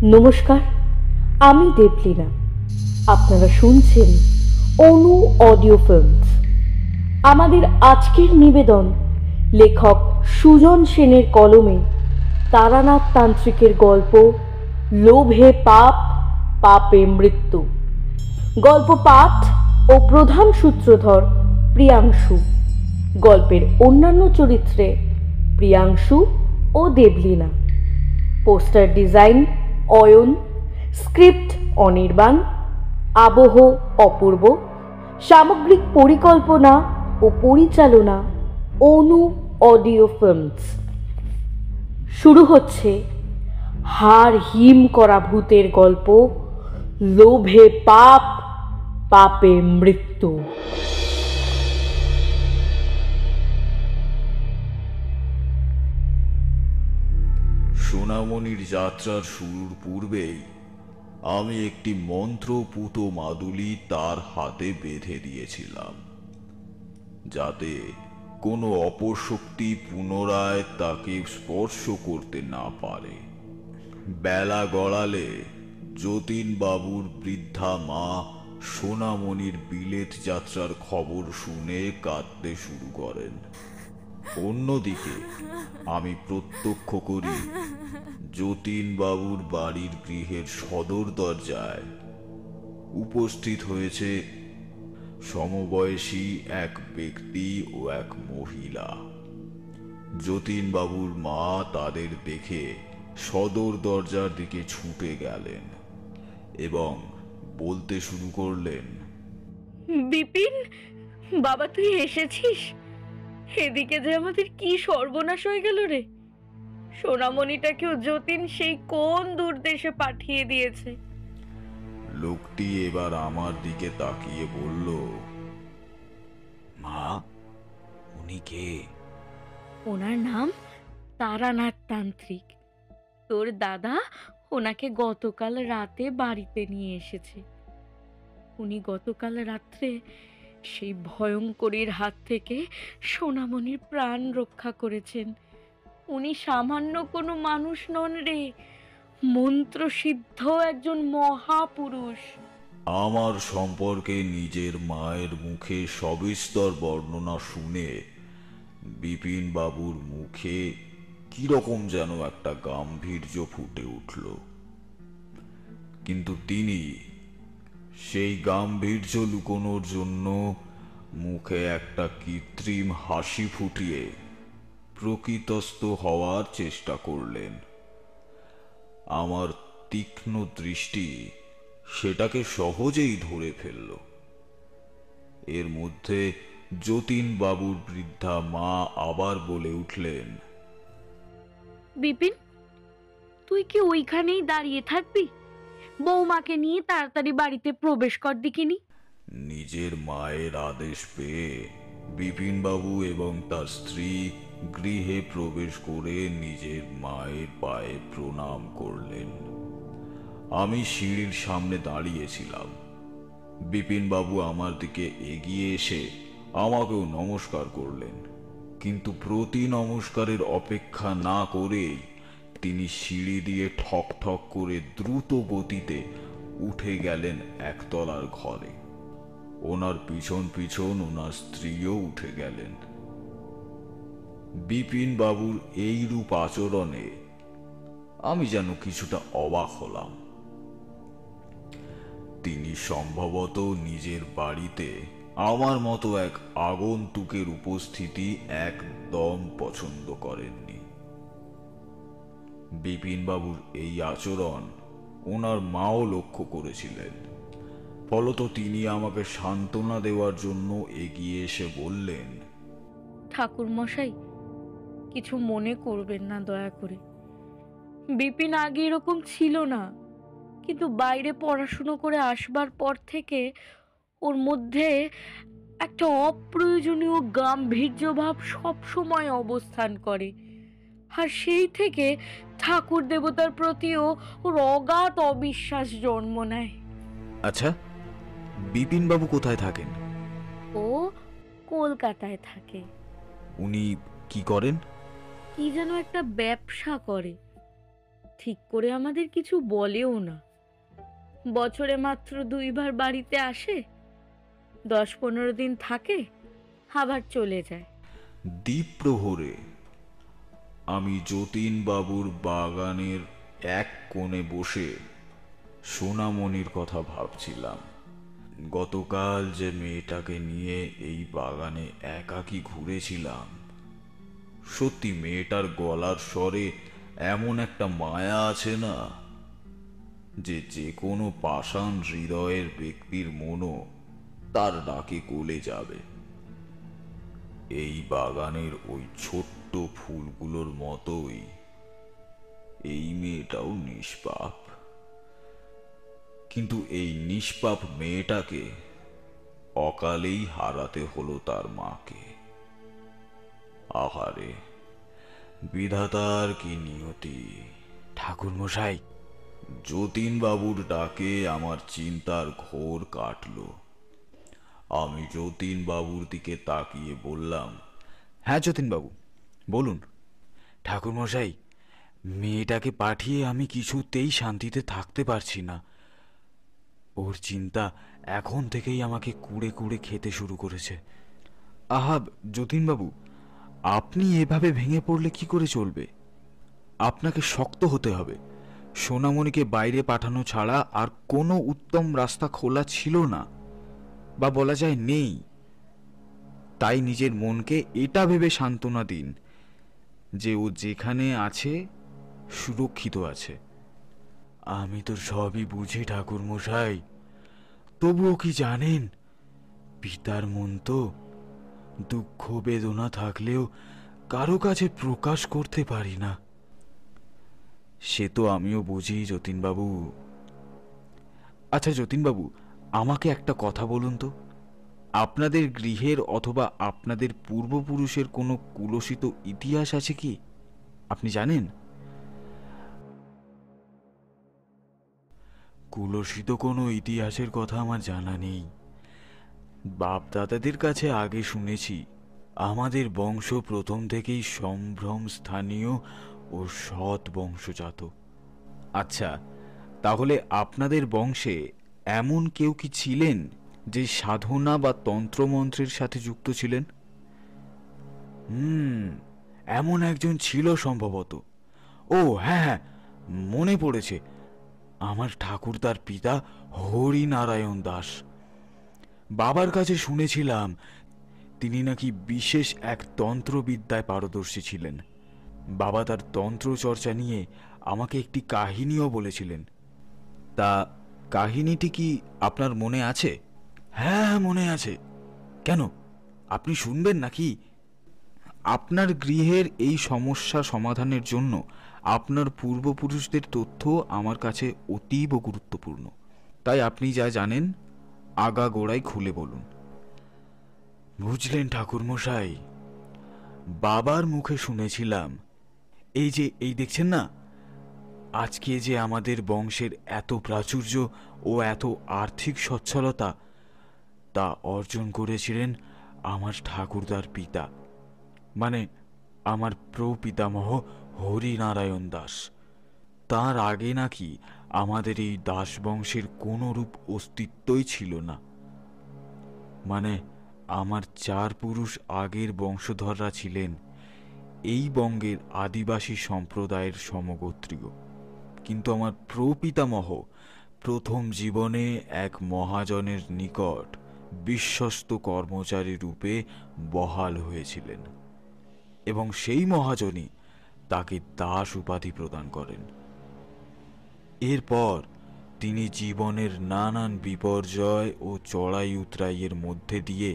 নমস্কার, আমি দেবলীনা। আপনারা শুনছেন অনু অডিও ফিল্মস। আমাদের আজকের নিবেদন লেখক সুজন সেনের কলমে তারানাথ তান্ত্রিকের গল্প লোভে পাপ, পাপে মৃত্যু। গল্প পাঠ ও প্রধান সূত্রধর প্রিয়াংশু। গল্পের অন্যান্য চরিত্রে প্রিয়াংশু ও Debolina. Poster design Ayan, script Anirban, আবহ অপূর্ব, সামগ্রিক পরিকল্পনা ও পরিচালনা অনু অডিও ফিল্মস। শুরু হচ্ছে হাড় হিম করা ভূতের গল্প লোভে পাপ, পাপে মৃত্যু। সোনামণির যাত্রার শুরুর পূর্বেই আমি একটি মন্ত্রপুত মাদুলি তার হাতে বেঁধে দিয়েছিলাম, যাতে কোনো অপশক্তি পুনরায় তাকে স্পর্শ করতে না পারে। বেলা গড়ালে যতীন বাবুর বৃদ্ধা মা সোনামণির বিলেত যাত্রার খবর শুনে কাঁদতে শুরু করেন। অন্যদিকে আমি প্রত্যক্ষ করি যতীন বাবুর বাড়ির গৃহের সদর দরজায় উপস্থিত হয়েছে সমবয়সী এক ব্যক্তি ও এক মহিলা। যতীন বাবুর মা তাদের দেখে সদর দরজার দিকে ছুটে গেলেন এবং বলতে শুরু করলেন, বিপিন বাবা, তুই এসেছিস? এদিকে যে আমাদের কি সর্বনাশ হয়ে গেল রে। সোনামণিটাকেও যতীন সেই কোন দূর দেশে পাঠিয়ে দিয়েছে। লোকটি এবার আমার দিকে তাকিয়ে বলল, মা, উনি কে? ওনার নাম তারানাথ তান্ত্রিক। তোর দাদা ওনাকে গতকাল রাতে বাড়িতে নিয়ে এসেছে। উনি গতকাল রাত্রে সেই ভয়ঙ্করীর হাত থেকে সোনামণির প্রাণ রক্ষা করেছেন। উনি সামান্য কোনো মানুষ নন রে, মন্ত্রসিদ্ধ একজন মহাপুরুষ। আমার সম্পর্কে নিজের মায়ের মুখে সবিস্তর বর্ণনা শুনে বিপিন বাবুর মুখে কিরকম যেন একটা গাম্ভীর্য ফুটে উঠল, কিন্তু তিনি সেই গাম্ভীর্য লুকোনোর জন্য মুখে একটা কৃত্রিম হাসি ফুটিয়ে প্রকৃতস্থ হওয়ার চেষ্টা করলেন। আমার তীক্ষ্ণ দৃষ্টি সেটাকে সহজেই ধরে ফেলল। এর মধ্যে যতীন বাবুর বৃদ্ধা মা আবার বলে উঠলেন, বিপিন, তুই কি ওইখানেই দাঁড়িয়ে থাকবি? বৌমাকে নিয়ে তাড়াতাড়ি বাড়িতে প্রবেশ কর দেখিনি। নিজের মায়ের আদেশ পেয়ে বিপিন বাবু এবং তার স্ত্রী গৃহে প্রবেশ করে নিজের মায়ের পায়ে প্রণাম করলেন। আমি সিঁড়ির সামনে দাঁড়িয়েছিলাম। বিপিন বাবু আমার দিকে এগিয়ে এসে আমাকেও নমস্কার করলেন, কিন্তু প্রতি নমস্কারের অপেক্ষা না করেই তিনি সিঁড়ি দিয়ে ঠক ঠক করে দ্রুত গতিতে উঠে গেলেন একতলার ঘরে। ওনার পিছন পিছন ওনার স্ত্রীও উঠে গেলেন। বিপিন বাবুর এইরূপ আচরণে আমি যেন কিছুটা অবাক হলাম। তিনি সম্ভবত নিজের বাড়িতে আমার মতো এক আগন্তুকের উপস্থিতি একদম পছন্দ করেননি। বিপিন বাবুর এই আচরণ ওনার মাও লক্ষ্য করেছিলেন। ফলত তিনি আমাকে সান্ত্বনা দেওয়ার জন্য এগিয়ে এসে বললেন, ঠাকুর মশাই, কিছু মনে করবেন না দয়া করে। বিপিন আগে এরকম ছিল না, কিন্তু বাইরে পড়াশুনো করে আসবার পর থেকে ওর মধ্যে একটা অপ্রয়োজনীয় গাম্ভীর্য ভাব সবসময় অবস্থান করে। আর সেই থেকে ঠাকুর দেবতার প্রতিও ওর অগাধ অবিশ্বাস জন্ম নেয়। আচ্ছা, বিপিন বাবু কোথায় থাকেন? ও কলকাতায় থাকে। উনি কি করেন? কি যেন একটা ব্যবসা করে। ঠিক করে আমাদের কিছু বলেও না। বছরে মাত্র 2বার বাড়িতে আসে, 10-15 দিন থাকে, আবার চলে যায়। দ্বীপ প্রহরে আমি যতীন বাবুর বাগানের এক কোণে বসে সোনামণির কথা ভাবছিলাম। গতকাল যে মেয়েটাকে নিয়ে এই বাগানে একাকী ঘুরেছিলাম, সত্যি মেয়েটার গলার স্বরে এমন একটা মায়া আছে না, যে যে কোনো পাষাণ হৃদয়ের ব্যক্তির মনও তার ডাকে গলে যাবে। এই বাগানের ওই ছোট্ট ফুলগুলোর মতোই এই মেয়েটাও নিষ্পাপ। কিন্তু এই নিষ্পাপ মেয়েটাকে অকালেই হারাতে হলো তার মাকে। আহারে, বিধাতার কি নিয়তি! ঠাকুর মশাই, যতীন বাবুর ডাকে আমার চিন্তার ঘোর কাটল। আমি যতীন বাবুর দিকে তাকিয়ে বললাম, হ্যাঁ যতীন বাবু, বলুন। ঠাকুর মশাই, মেয়েটাকে পাঠিয়ে আমি কিছুতেই শান্তিতে থাকতে পারছি না। ওর চিন্তা এখন থেকেই আমাকে কুড়ে কুড়ে খেতে শুরু করেছে। আহা যতীন বাবু, আপনি এভাবে ভেঙে পড়লে কি করে চলবে? আপনাকে শক্ত হতে হবে। সোনামণিকে বাইরে পাঠানো ছাড়া আর কোনো উত্তম রাস্তা খোলা ছিল না, বা বলা যায় নেই। তাই নিজের মনকে এটা ভেবে সান্ত্বনা দিন যে ও যেখানে আছে সুরক্ষিত আছে। আমি তো সবই বুঝি ঠাকুর মশাই, তবুও কি জানেন, পিতার মন তো দুঃখ বেদনা থাকলেও কারো কাছে প্রকাশ করতে পারি না। সে তো আমিও বুঝি যতীনবাবু। আচ্ছা যতীনবাবু, আমাকে একটা কথা বলুন তো, আপনাদের গৃহের অথবা আপনাদের পূর্বপুরুষের কোনো কুলসিত ইতিহাস আছে কি? আপনি জানেন? কুলসিত কোনো ইতিহাসের কথা আমার জানা নেই। বাপ দাদাদের কাছে আগে শুনেছি আমাদের বংশ প্রথম থেকেই সম্ভ্রম স্থানীয় ও সৎ বংশজাত। আচ্ছা, তাহলে আপনাদের বংশে এমন কেউ কি ছিলেন যে সাধনা বা তন্ত্রমন্ত্রের সাথে যুক্ত ছিলেন? এমন একজন ছিল সম্ভবত। ও হ্যাঁ হ্যাঁ, মনে পড়েছে, আমার ঠাকুরদার পিতা হরিনারায়ণ দাস। বাবার কাছে শুনেছিলাম তিনি নাকি বিশেষ এক তন্ত্রবিদ্যায় পারদর্শী ছিলেন। বাবা তার তন্ত্র চর্চা নিয়ে আমাকে একটি কাহিনীও বলেছিলেন। তা কাহিনীটি কি আপনার মনে আছে? হ্যাঁ মনে আছে। কেন, আপনি শুনবেন নাকি? আপনার গৃহের এই সমস্যা সমাধানের জন্য আপনার পূর্বপুরুষদের তথ্য আমার কাছে অতীব গুরুত্বপূর্ণ। তাই আপনি যা জানেন আগাগোড়াই খুলে বলুন। বুঝলেন ঠাকুরমশাই, বাবার মুখে শুনেছিলাম এই দেখছেন না, আজকে যে আমাদের বংশের এত প্রাচুর্য ও এত আর্থিক সচ্ছলতা, তা অর্জন করেছিলেন আমার ঠাকুরদার পিতা, মানে আমার প্রপিতামহ হরিনারায়ণ দাস। তার আগে নাকি আমাদের এই দাস বংশের কোনো রূপ অস্তিত্বই ছিল না। মানে আমার 4 পুরুষ আগের বংশধররা ছিলেন এই বঙ্গের আদিবাসী সম্প্রদায়ের সমগোত্রীয়। কিন্তু আমার প্রপিতামহ প্রথম জীবনে এক মহাজনের নিকট বিশ্বস্ত কর্মচারী রূপে বহাল হয়েছিলেন, এবং সেই মহাজনই তাকে দাস উপাধি প্রদান করেন। এরপর তিনি জীবনের নানান বিপর্যয় ও চড়াই উতরাইয়ের মধ্যে দিয়ে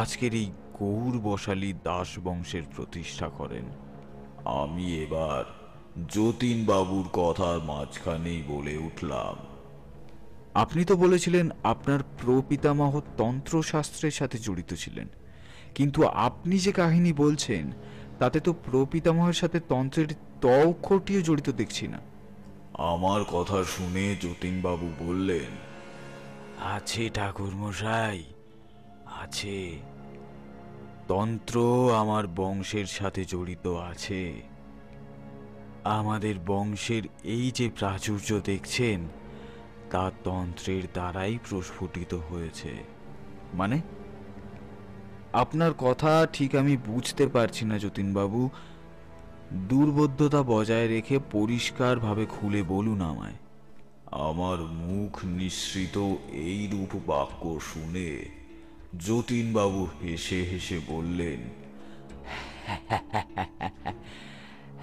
আজকের এই গৌরবশালী দাস বংশের প্রতিষ্ঠা করেন। আমি এবার যতীন বাবুর কথার মাঝখানেই বলে উঠলাম, আপনি তো বলেছিলেন আপনার প্রপিতামহ তন্ত্রশাস্ত্রের সাথে জড়িত ছিলেন, কিন্তু আপনি যে কাহিনী বলছেন তাতে তো প্রপিতামহের সাথে তন্ত্রের তখটিও জড়িত দেখছি না। আমার কথা শুনে যতীন বাবু বললেন, আছে ঠাকুর মশাই, আছে। তন্ত্র আমার বংশের সাথে জড়িত আছে, আমাদের বংশের এই যে প্রাচুর্য দেখছেন তা তন্ত্রের দ্বারাই প্রস্ফুটিত হয়েছে। মানে, আপনার কথা ঠিক আমি বুঝতে পারছি না যতীনবাবু। দুর্বোধ্যতা বজায় রেখে পরিষ্কারভাবে খুলে বলুন আমায়। আমার মুখ নিঃসৃত এই রূপ বাক্য শুনে যতীনবাবু হেসে হেসে বললেন,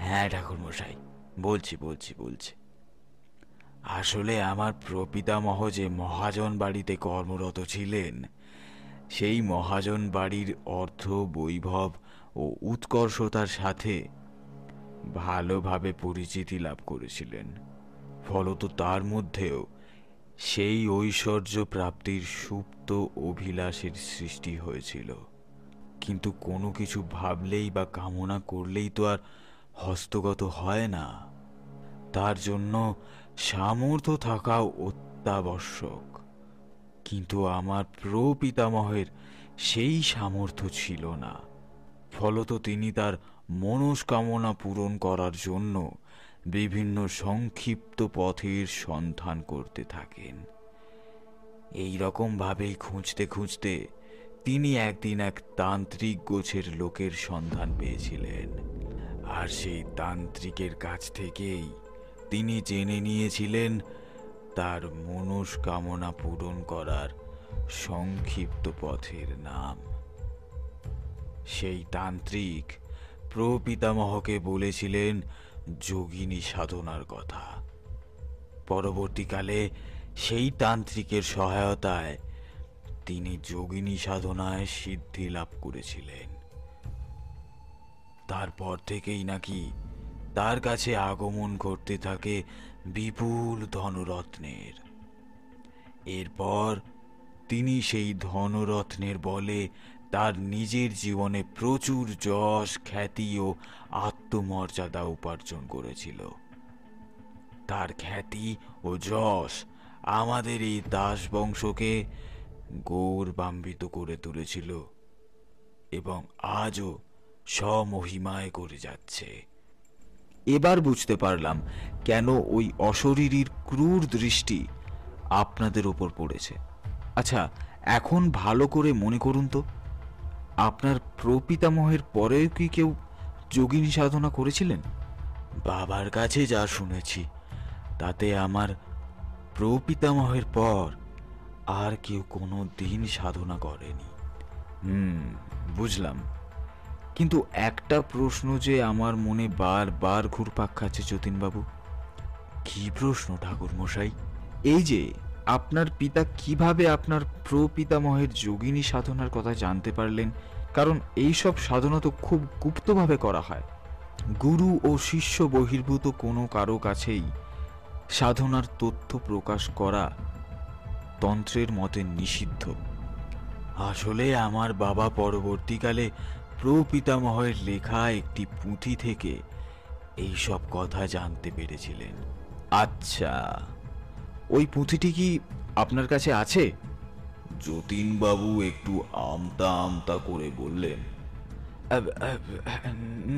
হ্যাঁ ঠাকুরমশাই, বলছি বলছি বলছি আসলে আমার প্রপিতামহ যে মহাজন বাড়িতে কর্মরত ছিলেন, সেই মহাজন বাড়ির অর্থ, বৈভব ও উৎকর্ষতার সাথে ভালোভাবে পরিচিতি লাভ করেছিলেন। ফলত তার মধ্যেও সেই ঐশ্বর্য প্রাপ্তির সুপ্ত অভিলাষের সৃষ্টি হয়েছিল। কিন্তু কোনো কিছু ভাবলেই বা কামনা করলেই তো আর হস্তগত হয় না, তার জন্য সামর্থ্য থাকাও অত্যাবশ্যক। কিন্তু আমার প্রপিতামহের সেই সামর্থ্য ছিল না। ফলত তিনি তার মনস্কামনা পূরণ করার জন্য বিভিন্ন সংক্ষিপ্ত পথের সন্ধান করতে থাকেন। এই রকম ভাবেই খুঁজতে খুঁজতে তিনি একদিন এক তান্ত্রিক গোছের লোকের সন্ধান পেয়েছিলেন। আর সেই তান্ত্রিকের কাছ থেকেই তিনি জেনে নিয়েছিলেন তার মনস্কামনা পূরণ করার সংক্ষিপ্ত পথের নাম। সেই তান্ত্রিক প্রপিতামহকে বলেছিলেন যোগিনী সাধনার কথা। পরবর্তীকালে সেই তান্ত্রিকের সহায়তায় তিনি যোগিনী সাধনায় সিদ্ধি লাভ করেছিলেন। তারপর থেকেই নাকি তার কাছে আগমন করতে থাকে বিপুল ধনরত্নের। এরপর তিনি সেই ধনরত্নের বলে তার নিজের জীবনে প্রচুর যশ, খ্যাতি ও আত্মমর্যাদা উপার্জন করেছিল। তার খ্যাতি ও যশ আমাদের এই দাস বংশকে গৌরবান্বিত করে তুলেছিল এবং আজও স্বমহিমায় করে যাচ্ছে। এবার বুঝতে পারলাম কেন ওই অশরীরীর ক্রূর দৃষ্টি আপনাদের ওপর পড়েছে। আচ্ছা, এখন ভালো করে মনে করুন তো, আপনার প্রপিতামহের পরেও কি কেউ যোগিনী সাধনা করেছিলেন? বাবার কাছে যা শুনেছি তাতে আমার প্রপিতামহের পর আর কেউ কোনো দিন সাধনা করেনি। বুঝলাম। কিন্তু একটা প্রশ্ন যে আমার মনে বারবার ঘুরপাক খাচ্ছে যতীনবাবু। কি প্রশ্ন ঠাকুর মশাই? এই যে আপনার পিতা কিভাবে আপনার প্রপিতামহের যোগিনী সাধনার কথা জানতে পারলেন? কারণ এই সব সাধনা তো খুব গুপ্তভাবে করা হয়। গুরু ও শিষ্য বহির্ভূত কোনো কারো কাছেই সাধনার তথ্য প্রকাশ করা তন্ত্রের মতে নিষিদ্ধ। আসলে আমার বাবা পরবর্তীকালে প্রপিতামহের লেখা একটি পুঁথি থেকে এই সব কথা জানতে পেরেছিলেন। আচ্ছা, ওই পুঁথিটি কি আপনার কাছে আছে? যতীনবাবু একটু আমতা আমতা করে বললেন,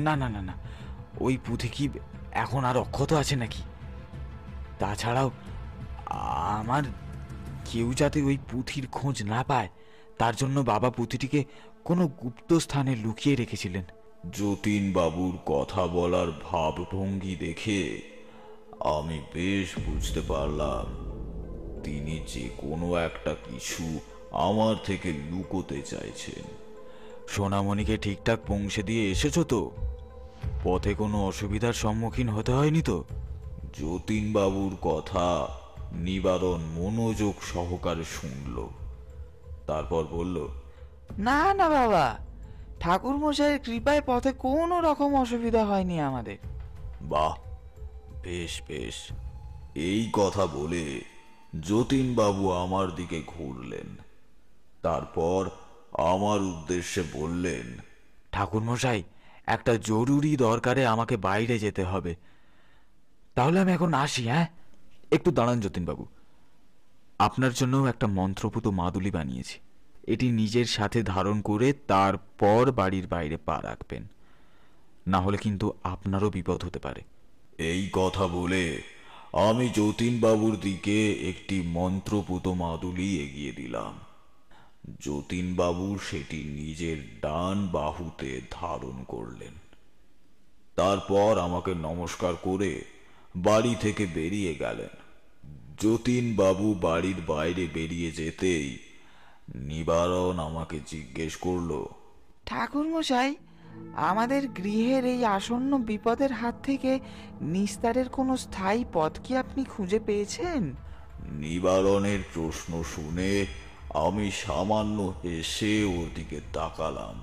না না না না, ওই পুঁথি কি এখন আর অক্ষত আছে নাকি? তাছাড়াও আমার কেউ যাতে ওই পুঁথির খোঁজ না পায় তার জন্য বাবা পুঁথিটিকে কোনো গুপ্ত স্থানে লুকিয়ে রেখেছিলেন। যতীনবাবুর কথা বলার ভাবভঙ্গি দেখে আমি বেশ বুঝতে পারলাম তিনি যে কোনো একটা কিছু আমার থেকে লুকোতে চাইছেন। সোনামণিকে ঠিকঠাক পৌঁছে দিয়ে এসেছো তো? পথে কোনো অসুবিধার সম্মুখীন হতে হয়নি তো? যতীনবাবুর কথা নিবারণ মনোযোগ সহকারে শুনল, তারপর বলল, না না বাবা, ঠাকুর মশাইয়ের কৃপায় পথে কোনো রকম অসুবিধা হয়নি আমাদের। বাহ, বেশ বেশ। এই কথা বলে যতীনবাবু আমার দিকে ঘুরলেন, তারপর আমার উদ্দেশ্যে বললেন, ঠাকুরমশাই, একটা জরুরি দরকারে আমাকে বাইরে যেতে হবে, তাহলে আমি এখন আসি। হ্যাঁ, একটু দাঁড়ান যতীনবাবু, আপনার জন্য একটা মন্ত্রপুত মাদুলি বানিয়েছি। এটি নিজের সাথে ধারণ করে তারপর বাড়ির বাইরে পা রাখবেন, না হলে কিন্তু আপনারও বিপদ হতে পারে। এই কথা বলে আমি যতীনবাবুর দিকে একটি মন্ত্রপুত মাদুলি এগিয়ে দিলাম। যতীনবাবু সেটি নিজের ডান বাহুতে ধারণ করলেন। তারপর আমাকে নমস্কার করে বাড়ি থেকে বেরিয়ে গেলেন। যতীনবাবু বাড়ির বাইরে বেরিয়ে যেতেই নিবারণ আমাকে জিজ্ঞেস করলো, ঠাকুর মশাই, আমাদের গৃহের এই আসন্ন বিপদের হাত থেকে নিস্তারের কোনো স্থায়ী পথ কি আপনি খুঁজে পেয়েছেন? নিবারণের প্রশ্ন শুনে আমি সামান্য হেসে ওর দিকে তাকালাম।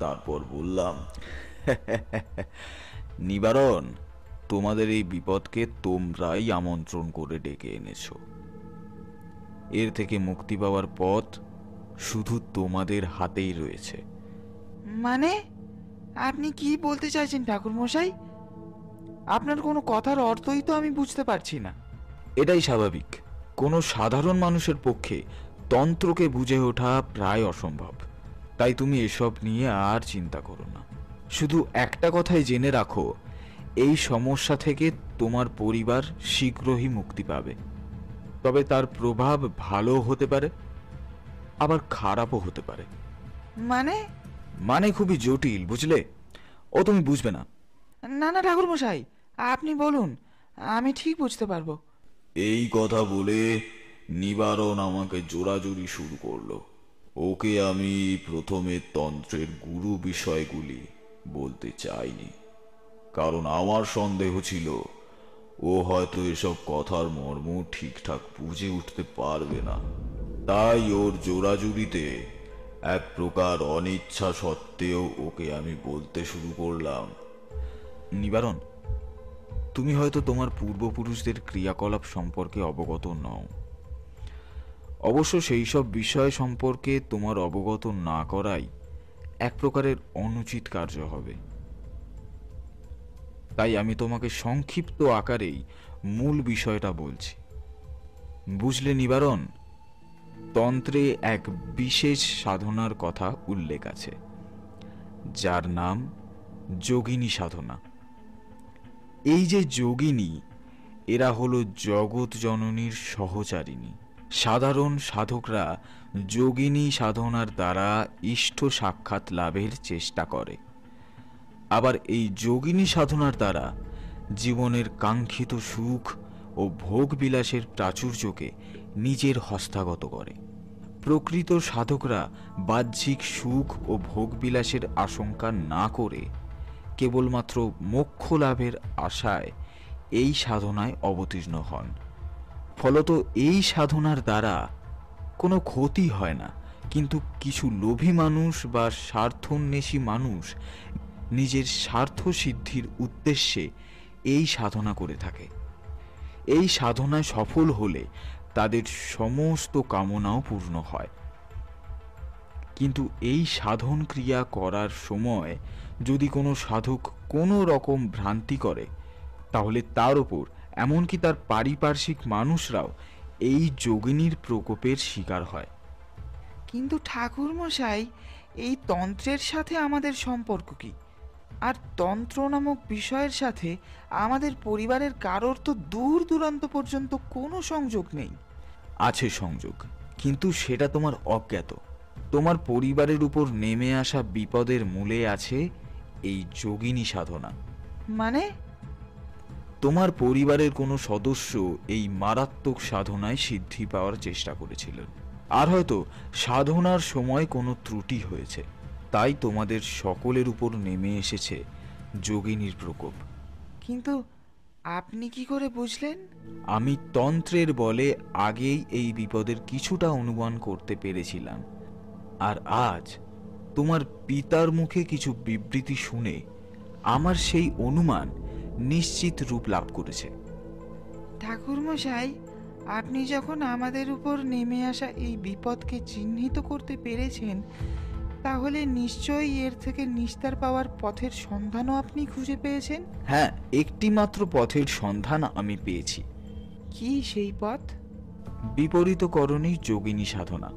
তারপর বললাম, নিবারণ, তোমাদের এই বিপদকে তোমরাই আমন্ত্রণ করে ডেকে এনেছো। এর থেকে মুক্তি পাওয়ার পথ শুধু তোমাদের হাতেই রয়েছে। মানে আপনি কি বলতে চাইছেন ঠাকুর মশাই? আপনার কোনো কথার অর্থই তো আমি বুঝতে পারছি না। এটাই স্বাভাবিক। কোনো সাধারণ মানুষের পক্ষে তন্ত্রকে বুঝে ওঠা প্রায় অসম্ভব। তাই তুমি এসব নিয়ে আর চিন্তা করো না। শুধু একটা কথাই জেনে রাখো, এই সমস্যা থেকে তোমার পরিবার শীঘ্রই মুক্তি পাবে। তবে তার প্রভাব ভালো হতে পারে, আবার খারাপও হতে পারে। মানে খুবই জটিল, বুঝলে? ও তুমি বুঝবে না। না না ঠাকুর মশাই, আপনি বলুন, আমি ঠিক বুঝতে পারবো। এই কথা বলে নিবারণ আমাকে জোরাজুরি শুরু করলো। ওকে আমি প্রথমে তন্ত্রের গুরু বিষয়গুলি বলতে চাইনি, কারণ আমার সন্দেহ ছিল ও হয়তো এসব কথার মর্ম ঠিকঠাক বুঝে উঠতে পারবে না। তাই ওর জোরাজুরিতে এক প্রকার অনিচ্ছা সত্ত্বেও ওকে আমি বলতে শুরু করলাম। নিবারণ, তুমি হয়তো তোমার পূর্বপুরুষদের ক্রিয়াকলাপ সম্পর্কে অবগত নও। অবশ্য সেই সব বিষয় সম্পর্কে তোমার অবগত না করাই এক প্রকারের অনুচিত কার্য হবে। তাই আমি তোমাকে সংক্ষিপ্ত আকারেই মূল বিষয়টা বলছি। বুঝলে নিবারণ, তন্ত্রে এক বিশেষ সাধনার কথা উল্লেখ আছে, যার নাম যোগিনী সাধনা। এই যে যোগিনী, এরা হলো জগৎ জননীর সহচারিণী। সাধারণ সাধকরা যোগিনী সাধনার দ্বারা ইষ্ট সাক্ষাৎ লাভের চেষ্টা করে। আবার এই যোগিনী সাধনার দ্বারা জীবনের কাঙ্ক্ষিত সুখ ও ভোগ বিলাসের প্রাচুর্যকে নিজের হস্তগত করে। প্রকৃত সাধকরা বাহ্যিক সুখ ও ভোগ বিলাসের আশঙ্কা না করে কেবলমাত্র মোক্ষ লাভের আশায় এই সাধনায় অবতীর্ণ হন। ফলত এই সাধনার দ্বারা কোনো ক্ষতি হয় না, কিন্তু কিছু লোভী মানুষ বা স্বার্থন্বেষী মানুষ নিজের স্বার্থ সিদ্ধির উদ্দেশ্যে এই সাধনা করে থাকে। এই সাধনায় সফল হলে তাদের সমস্ত কামনাও পূর্ণ হয়। কিন্তু এই সাধন ক্রিয়া করার সময় যদি কোনো সাধক কোনো রকম ভ্রান্তি করে, তাহলে তার উপর এমনকি তার পারিপার্শ্বিক মানুষরাও এই যোগিনীর প্রকোপের শিকার হয়। কিন্তু ঠাকুর মশাই, এই তন্ত্রের সাথে আমাদের সম্পর্ক কি? আর তন্ত্র নামক বিষয়ের সাথে আমাদের পরিবারের কারোর তো দূর দূরান্ত পর্যন্ত কোনো সংযোগ নেই। আছে সংযোগ, কিন্তু সেটা তোমার অজ্ঞাত। তোমার পরিবারের উপর নেমে আসা বিপদের মূলে আছে এই যোগিনী সাধনা। মানে তোমার পরিবারের কোনো সদস্য এই মারাত্মক সাধনায় সিদ্ধি পাওয়ার চেষ্টা করেছিলেন, আর হয়তো সাধনার সময় কোনো ত্রুটি হয়েছে, তাই তোমাদের সকলের উপর নেমে এসেছে যোগিনীর প্রকোপ। কিন্তু আপনি কি করে বুঝলেন? আমি তন্ত্রের বলে আগেই এই বিপদের কিছুটা অনুমান করতে পেরেছিলাম, আর আজ তোমার পিতার মুখে কিছু বিবৃতি শুনে আমার সেই অনুমান নিশ্চিত রূপ লাভ করেছে। ঠাকুর মশাই, আপনি যখন আমাদের উপর নেমে আসা এই বিপদকে চিহ্নিত করতে পেরেছেন, তাহলে নিশ্চয়ই এর থেকে নিস্তার পাওয়ার পথের সন্ধানও আপনি খুঁজে পেয়েছেন। হ্যাঁ, একটি মাত্র পথের সন্ধান আমি পেয়েছি। কি সেই পথ? বিপরীতকরণী যোগিনী সাধনা।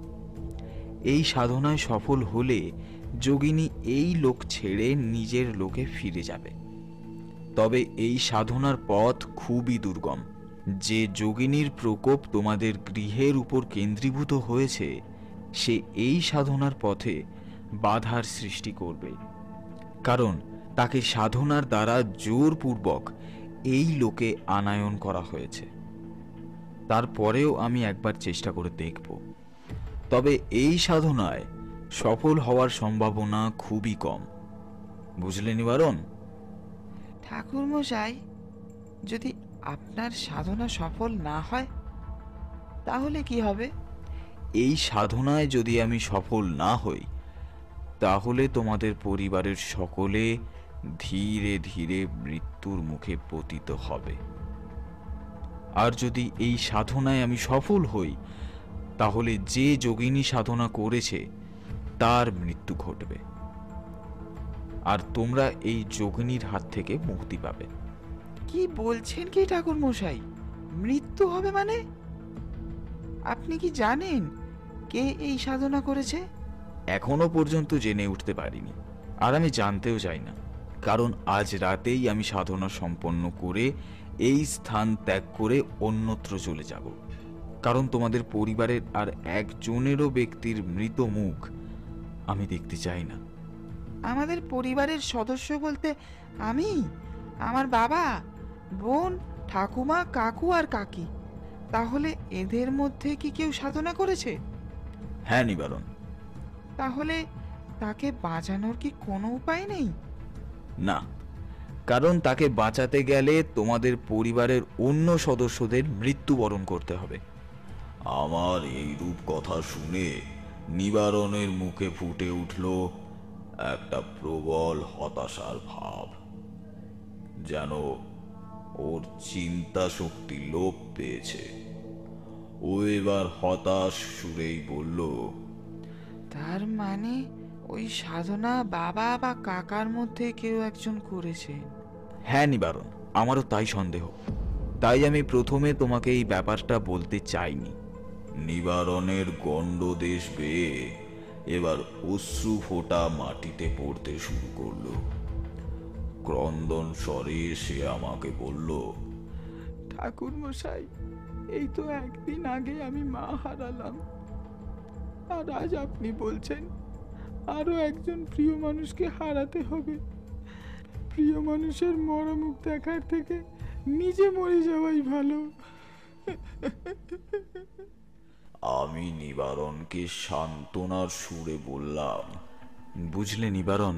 এই সাধনায় সফল হলে যোগিনী এই লোক ছেড়ে নিজের লোকে ফিরে যাবে। তবে এই সাধনার পথ খুবই দুর্গম। যে যোগিনীর প্রকোপ তোমাদের গৃহের উপর কেন্দ্রীভূত হয়েছে, সে এই সাধনার পথে বাধার সৃষ্টি করবে, কারণ তাকে সাধনার দ্বারা জোরপূর্বক এই লোকে আনায়ন করা হয়েছে। তারপরেও আমি একবার চেষ্টা করে দেখব, তবে এই সাধনায় সফল হওয়ার সম্ভাবনা খুবই কম। বুঝলে নিবারণ? ঠাকুরমশাই, যদি আপনার সাধনা সফল না হয় তাহলে কি হবে? এই সাধনায় যদি আমি সফল না হই, তাহলে তোমাদের পরিবারের সকলে ধীরে ধীরে মৃত্যুর মুখে পতিত হবে। আর যদি এই সাধনায় আমি সফল হই, তাহলে যে যোগিনী সাধনা করেছে তার মৃত্যু ঘটবে, আর তোমরা এই যোগিনীর হাত থেকে মুক্তি পাবে। কি বলছেন কি ঠাকুরমশাই? মৃত্যু হবে মানে? আপনি কি জানেন কে এই সাধনা করেছে? এখনো পর্যন্ত জেনে উঠতে পারিনি, আর আমি জানতেও চাই না, কারণ আজ রাতেই আমি সাধনা সম্পন্ন করে এই স্থান ত্যাগ করে অন্যত্র চলে যাব। কারণ তোমাদের পরিবারের আর একজনেরও ব্যক্তির মৃত মুখ আমি দেখতে চাই না। আমাদের পরিবারের সদস্য বলতে আমি, আমার বাবা, বোন, ঠাকুমা, কাকু আর কাকি। তাহলে এদের মধ্যে কি কেউ সাধনা করেছে? হ্যাঁ নিবারণ। তাহলে তাকে বাঁচানোর কি কোনো উপায় নেই? না, কারণ তাকে বাঁচাতে গেলে তোমাদের পরিবারের অন্য সদস্যদের মৃত্যুবরণ করতে হবে। আমার এই রূপ কথা শুনে নিবারণের মুখে ফুটে উঠল একটা প্রবল হতাশার ভাব, যেন ওর চিন্তা শক্তি লোপ পেয়েছে। ও এবার হতাশ সুরেই বলল, তার মানে ওই সাধনা বাবা বা কাকার মধ্যে কেউ একজন করেছে? হ্যাঁ নিবারণ, আমারও তাই সন্দেহ। তাই আমি প্রথমে তোমাকে এই ব্যাপারটা বলতে চাইনি। নিবারণের গণ্ডদেশ বেয়ে এবার অশ্রু ফোঁটা মাটিতে পড়তে শুরু করলো। ক্রন্দন স্বরে সে আমাকে বলল, ঠাকুরমশাই, এই তো একদিন আগে আমি মা হারালাম, আর আজ আপনি বলছেন আরো একজন প্রিয় মানুষকে হারাতে হবে। প্রিয় মানুষের মরমুখ দেখার থেকে নিজে মরে যাওয়াই ভালো। আমি নিবারণকে সান্ত্বনার সুরে বললাম, বুঝলে নিবারণ,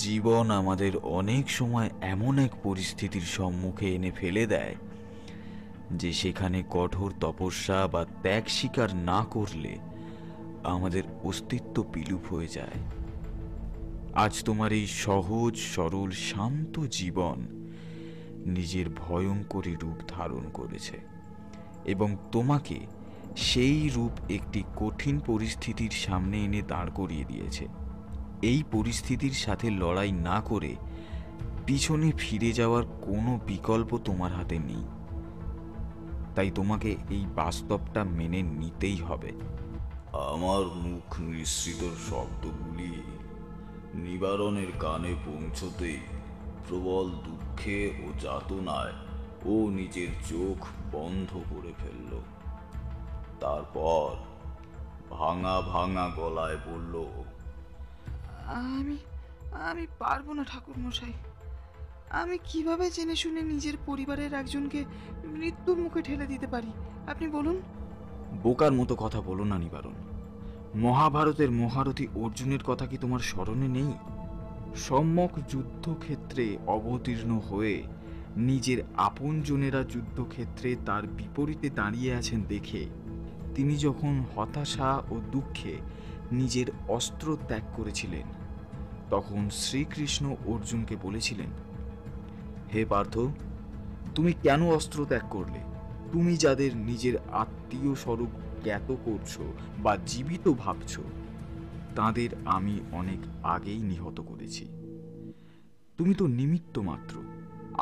জীবন আমাদের অনেক সময় এমন এক পরিস্থিতির সম্মুখে এনে ফেলে দেয় যে সেখানে কঠোর তপস্যা বা ত্যাগ স্বীকার না করলে আমাদের অস্তিত্ব বিলুপ হয়ে যায়। আজ তোমার এই সহজ সরল শান্ত জীবন নিজের ভয়ঙ্করী রূপ ধারণ করেছে, এবং তোমাকে সেই রূপ একটি কঠিন পরিস্থিতির সামনে এনে দাঁড় করিয়ে দিয়েছে। এই পরিস্থিতির সাথে লড়াই না করে পিছনে ফিরে যাওয়ার কোনো বিকল্প তোমার হাতে নেই। তাই তোমাকে এই বাস্তবটা মেনে নিতেই হবে। আমার মুখ নিঃসৃত শব্দগুলি নিবারণের কানে পৌঁছতেই প্রবল দুঃখে ও যাতনায় ও নিজের চোখ বন্ধ করে ফেলল। তারপর ভাঙা ভাঙা গলায় বলল, আমি আমি পারবো না ঠাকুরমশাই। আমি কিভাবে জেনে শুনে নিজের পরিবারের একজনকে মৃত্যুর মুখে ঠেলে দিতে পারি? আপনি বলুন। বোকার মতো কথা বলো না নিবারণ। মহাভারতের মহারথী অর্জুনের কথা কি তোমার স্মরণে নেই? সম্যক যুদ্ধক্ষেত্রে অবতীর্ণ হয়ে নিজের আপনজনেরা যুদ্ধক্ষেত্রে তার বিপরীতে দাঁড়িয়ে আছেন দেখে তিনি যখন হতাশা ও দুঃখে নিজের অস্ত্র ত্যাগ করেছিলেন, তখন শ্রীকৃষ্ণ অর্জুনকে বলেছিলেন, হে পার্থ, তুমি কেন অস্ত্র ত্যাগ করলে? তুমি যাদের নিজের আত্মীয় স্বরূপ জ্ঞাত করছো বা জীবিত ভাবছো, তাদের আমি অনেক আগেই নিহত করেছি। তুমি তো নিমিত্ত মাত্র।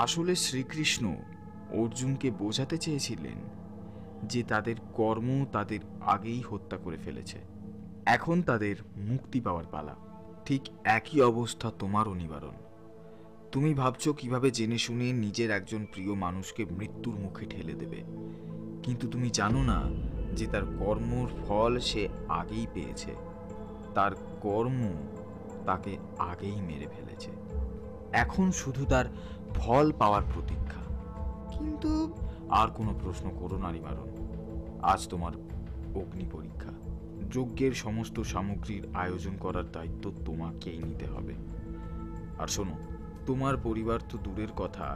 আসলে শ্রীকৃষ্ণ অর্জুনকে বোঝাতে চেয়েছিলেন যে তাদের কর্ম তাদের আগেই হত্যা করে ফেলেছে, এখন তাদের মুক্তি পাওয়ার পালা। ঠিক একই অবস্থা তোমারও নিবারণ। তুমি ভাবছো কিভাবে জেনে শুনে নিজের একজন প্রিয় মানুষকে মৃত্যুর মুখে ঠেলে দেবে, কিন্তু তুমি জানো না যে তার কর্মর ফল সে আগেই পেয়েছে। তার কর্ম তাকে আগেই মেরে ফেলেছে। এখন শুধু তার ফল পাওয়ার প্রতীক্ষা। কিন্তু আর কোনো প্রশ্ন করো না নিবারণ। আজ তোমার অগ্নি পরীক্ষা। যজ্ঞের সমস্ত সামগ্রীর আয়োজন করার দায়িত্ব তোমাকেই নিতে হবে। আর শোনো, তোমার পরিবার তো দূরের কথা,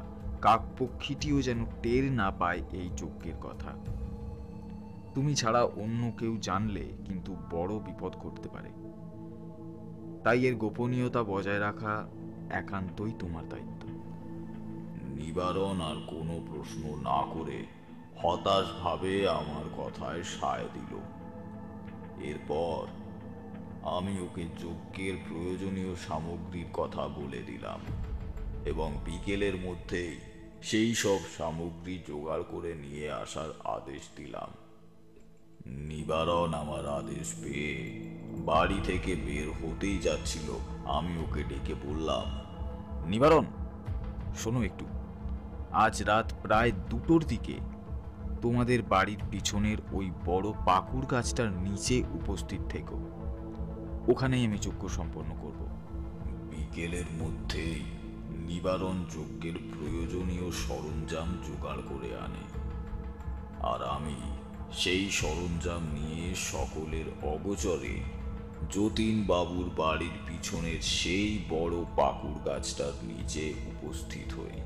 কাকপক্ষীটিও যেন টের না পায় এই যজ্ঞের কথা। তুমি ছাড়া অন্য কেউ জানলে কিন্তু বড় বিপদ ঘটতে পারে। তাই এর গোপনীয়তা বজায় রাখা একান্তই তোমার দায়িত্ব। নিবারণ আর কোনো প্রশ্ন না করে হতাশভাবে আমার কথায় সায় দিল। এরপর আমি ওকে যজ্ঞের প্রয়োজনীয় সামগ্রীর কথা বলে দিলাম এবং বিকেলের মধ্যেই সেই সব সামগ্রী জোগাড় করে নিয়ে আসার আদেশ দিলাম। নিবারণ আমার আদেশ পেয়ে বাড়ি থেকে বের হতেই যাচ্ছিল। আমি ওকে ডেকে বললাম, নিবারণ, শোনো একটু। আজ রাত প্রায় 2টোর দিকে তোমাদের বাড়ির পিছনের ওই বড় পাকুড় গাছটার নিচে উপস্থিত থেকো। ওখানেই আমি যজ্ঞ সম্পন্ন করব। বিকেলের মধ্যেই নিবারণ যজ্ঞের প্রয়োজনীয় সরঞ্জাম জোগাড় করে আনে, আর আমি সেই সরঞ্জাম নিয়ে সকলের অগোচরে যতীন বাবুর বাড়ির পিছনের সেই বড় পাকুড় গাছটার নিচে উপস্থিত হই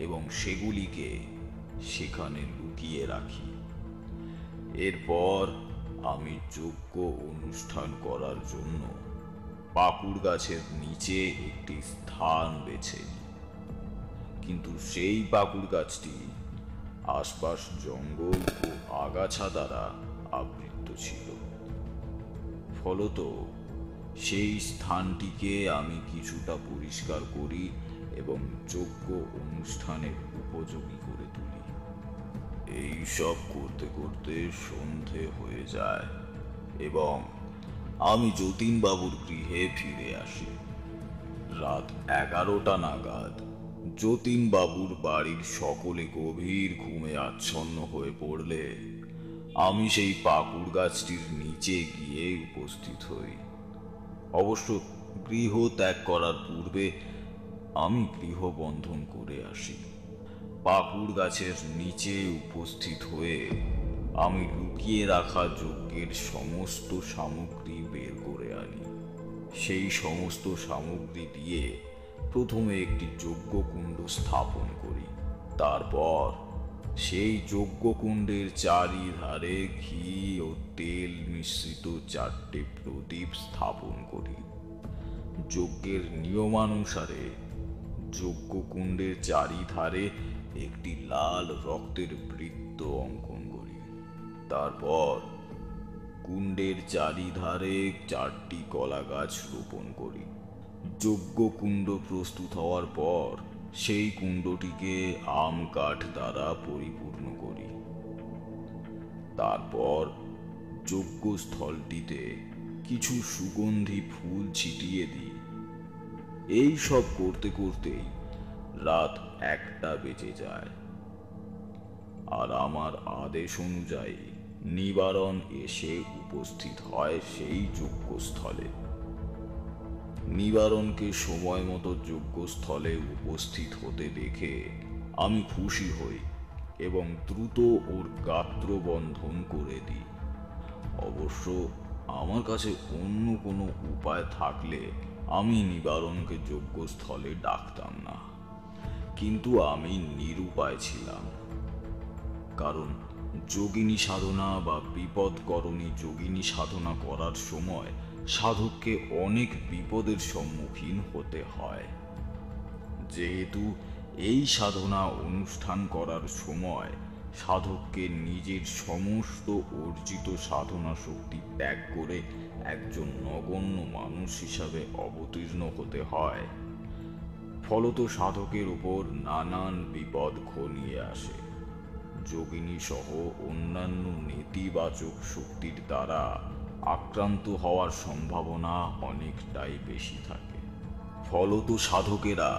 এবং সেগুলিকে সেখানে লুকিয়ে রাখি। এরপর আমি যজ্ঞ অনুষ্ঠান করার জন্য পাকুড় গাছের নিচে একটি স্থান বেছে নিই। কিন্তু সেই পাকুড় গাছটি আশপাশ জঙ্গল ও আগাছা দ্বারা আবৃত ছিল। ফলত সেই স্থানটিকে আমি কিছুটা পরিষ্কার করি এবং যজ্ঞ অনুষ্ঠানের উপযোগী করে তুলি। এই সব করতে করতে সন্ধে হয়ে যায় এবং আমি যতীন বাবুর গৃহে ফিরে আসি। রাত 11টা নাগাদ যতীন বাবুর বাড়ির সকলে গভীর ঘুমে আচ্ছন্ন হয়ে পড়লে আমি সেই পাকুড় গাছটির নিচে গিয়ে উপস্থিত হই। অবশ্য গৃহ ত্যাগ করার পূর্বে আমি গৃহ বন্ধন করে আসি। পাকুড় গাছের নিচে উপস্থিত হয়ে আমি লুকিয়ে রাখা যজ্ঞের সমস্ত সামগ্রী বের করে আনি। সেই সমস্ত সামগ্রী দিয়ে প্রথমে একটি যজ্ঞকুণ্ড স্থাপন করি। তারপর সেই যজ্ঞকুণ্ডের চারিধারে ঘি ও তেল মিশ্রিত 4টে প্রদীপ স্থাপন করি। যজ্ঞের নিয়মানুসারে যজ্ঞকুণ্ডের চারিধারে একটি লাল রক্তের বৃত্ত অঙ্কন করি। তারপর কুণ্ডের চারিধারে 4টি কলা গাছ রোপণ করি। যজ্ঞকুণ্ড প্রস্তুত হওয়ার পর সেই কুণ্ডটিকে আম কাঠ দ্বারা পরিপূর্ণ করি। তারপর যজ্ঞস্থলটিতে কিছু সুগন্ধি ফুল ছিটিয়ে দিই। এই সব করতে করতেই রাত 1টা বেজে যায়, আর আমার আদেশ অনুযায়ী নিবারণ এসে উপস্থিত হয় সেই যজ্ঞস্থলে। নিবারণকে সময় মতো যজ্ঞস্থলে উপস্থিত হতে দেখে আমি খুশি হই এবং দ্রুত ওর গাত্রবন্ধন করে দিই। অবশ্য আমার কাছে অন্য কোনো উপায় থাকলে আমি নিবারণকে যজ্ঞস্থলে ডাকতাম না, কিন্তু আমি নিরুপায় ছিলাম। কারণ যোগিনী সাধনা বা বিপদকরণী যোগিনী সাধনা করার সময় সাধককে অনেক বিপদের সম্মুখীন হতে হয়। যেহেতু এই সাধনা অনুষ্ঠান করার সময় সাধককে নিজের সমস্ত অর্জিত সাধনা শক্তি ত্যাগ করে একজন নগণ্য মানুষ হিসাবে অবতীর্ণ হতে হয়, ফলত সাধকের উপর নানান বিপদ ঘনিয়ে আসে। যোগিনী সহ অন্যান্য নেতিবাচক শক্তির দ্বারা আক্রান্ত হওয়ার সম্ভাবনা অনেকটাই বেশি থাকে। ফলত সাধকেরা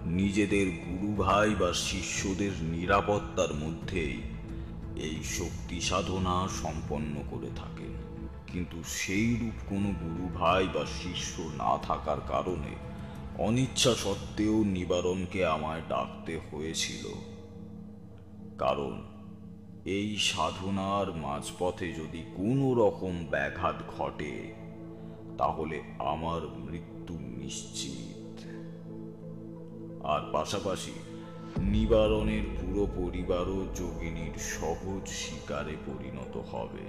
নিজেদের গুরু ভাই বা শিষ্যদের নিরাপত্তার মধ্যেই এই শক্তি সাধনা সম্পন্ন করে থাকেন। কিন্তু সেই রূপ কোনো গুরু ভাই বা শিষ্য না থাকার কারণে অনিচ্ছা সত্ত্বেও নিবারণকে আমায় ডাকতে হয়েছিল। কারণ এই সাধনার মাঝপথে যদি কোনো রকম ব্যাঘাত ঘটে তাহলে আমার মৃত্যু নিশ্চিত। আর পাশাপাশি নিবারণের পুরো পরিবারও যোগিনীর সহজ শিকারে পরিণত হবে।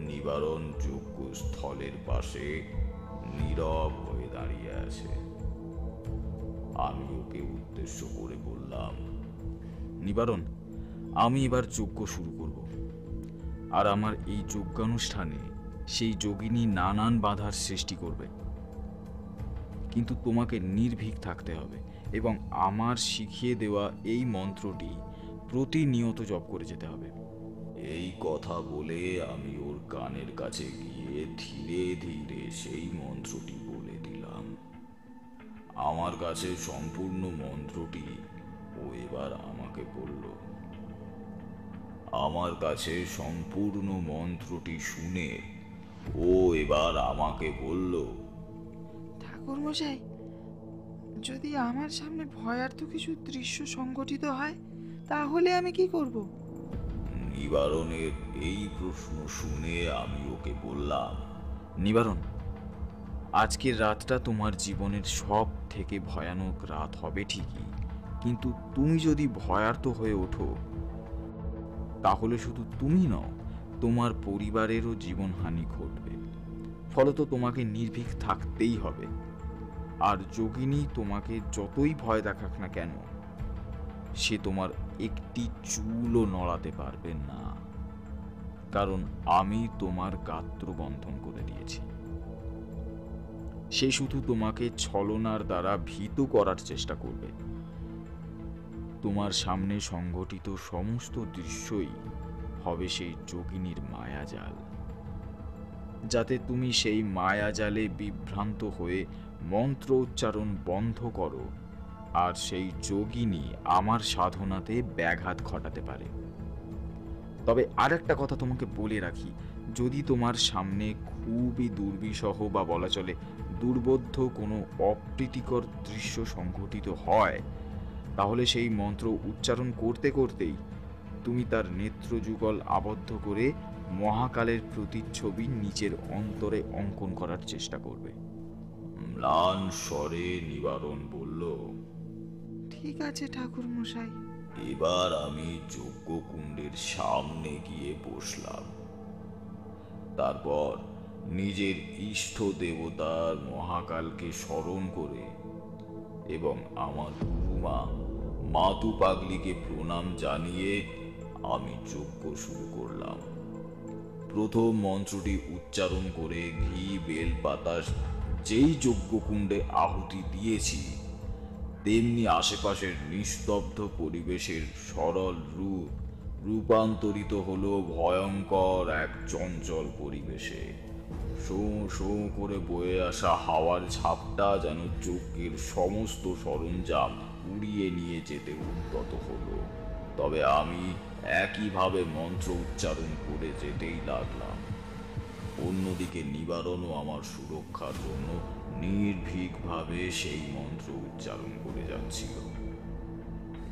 নিবারণ যজ্ঞ স্থলের পাশে নীরব হয়ে দাঁড়িয়ে আছে। আমি ওকে উদ্দেশ্য করে বললাম, নিবারণ, আমি এবার যজ্ঞ শুরু করব। আর আমার এই যজ্ঞানুষ্ঠানে সেই যোগিনী নানান বাধার সৃষ্টি করবে, কিন্তু তোমাকে নির্ভীক থাকতে হবে এবং আমার শিখিয়ে দেওয়া এই মন্ত্রটি প্রতিনিয়ত জপ করে যেতে হবে। এই কথা বলে আমি ওর কানের কাছে গিয়ে ধীরে ধীরে সেই মন্ত্রটি বলে দিলাম। আমার কাছে সম্পূর্ণ মন্ত্রটি ও এবার আমাকে বলল। আমার কাছে সম্পূর্ণ মন্ত্রটি শুনে ও এবার আমাকে বলল, ঠাকুরমশাই, যদি আমার সামনে ভয়ার্থ কিছু দৃশ্য সংঘটিত হয় তাহলে আমি কি করব? নিবারণের এই প্রশ্ন শুনে আমি ওকে বললাম, নিবারণ, আজকের রাতটা তোমার জীবনের সব থেকে ভয়ানক রাত হবে ঠিকই, কিন্তু তুমি যদি ভয়ার্ত হয়ে ওঠো তাহলে শুধু তুমি নও, তোমার পরিবারেরও জীবনহানি ঘটবে। ফলত তোমাকে নির্ভীক থাকতেই হবে। আর যোগিনী তোমাকে যতই ভয় দেখাক না কেন, সে তোমার একটি চুলও নড়াতে পারবে না, কারণ আমি তোমার গাত্র বন্ধন করে দিয়েছি। সে শুধু তোমাকে ছলনার দ্বারা ভীত করার চেষ্টা করবে। তোমার সামনে সংঘটিত সমস্ত দৃশ্যই হবে সেই যোগিনীর মায়াজাল, যাতে তুমি সেই মায়াজালে বিভ্রান্ত হয়ে মন্ত্র উচ্চারণ বন্ধ করো আর সেই যোগিনী আমার সাধনাতে ব্যাঘাত ঘটাতে পারে। তবে আরেকটা কথা তোমাকে বলে রাখি, যদি তোমার সামনে খুবই দুর্বিষহ বা বলা চলে দুর্বোধ্য কোনো অপ্রীতিকর দৃশ্য সংঘটিত হয়, তাহলে সেই মন্ত্র উচ্চারণ করতে করতেই তুমি তার নেত্রযুগল আবদ্ধ করে মহাকালের প্রতিচ্ছবি নিচের অন্তরে অঙ্কন করার চেষ্টা করবে। ম্লান স্বরে নিবারণ বলল, ঠিক আছে ঠাকুরমশাই। এবার আমি যজ্ঞকুণ্ডের সামনে গিয়ে বসলাম। তারপর নিজের ইষ্ট দেবতার মহাকালকে স্মরণ করে এবং আমার গুরুমা মাতু পাগলিকে প্রণাম জানিয়ে আমি যজ্ঞ শুরু করলাম। প্রথম মন্ত্রটি উচ্চারণ করে ঘি বেল পাতা যেই যজ্ঞকুণ্ডে আহুতি দিয়েছি, তেমনি আশেপাশের নিস্তব্ধ পরিবেশের সরল রূপ রূপান্তরিত হলো ভয়ঙ্কর এক চঞ্চল পরিবেশে। শোঁ শোঁ করে বয়ে আসা হাওয়ার ঝাপটা যেন যজ্ঞের সমস্ত সরঞ্জাম উড়িয়ে নিয়ে যেতে উদ্যত হলো। তবে আমি একইভাবে মন্ত্র উচ্চারণ করে যেতেই লাগলাম। অন্যদিকে নিবারণও আমার সুরক্ষার জন্য নির্ভীকভাবে সেই মন্ত্র উচ্চারণ করে যাচ্ছিল।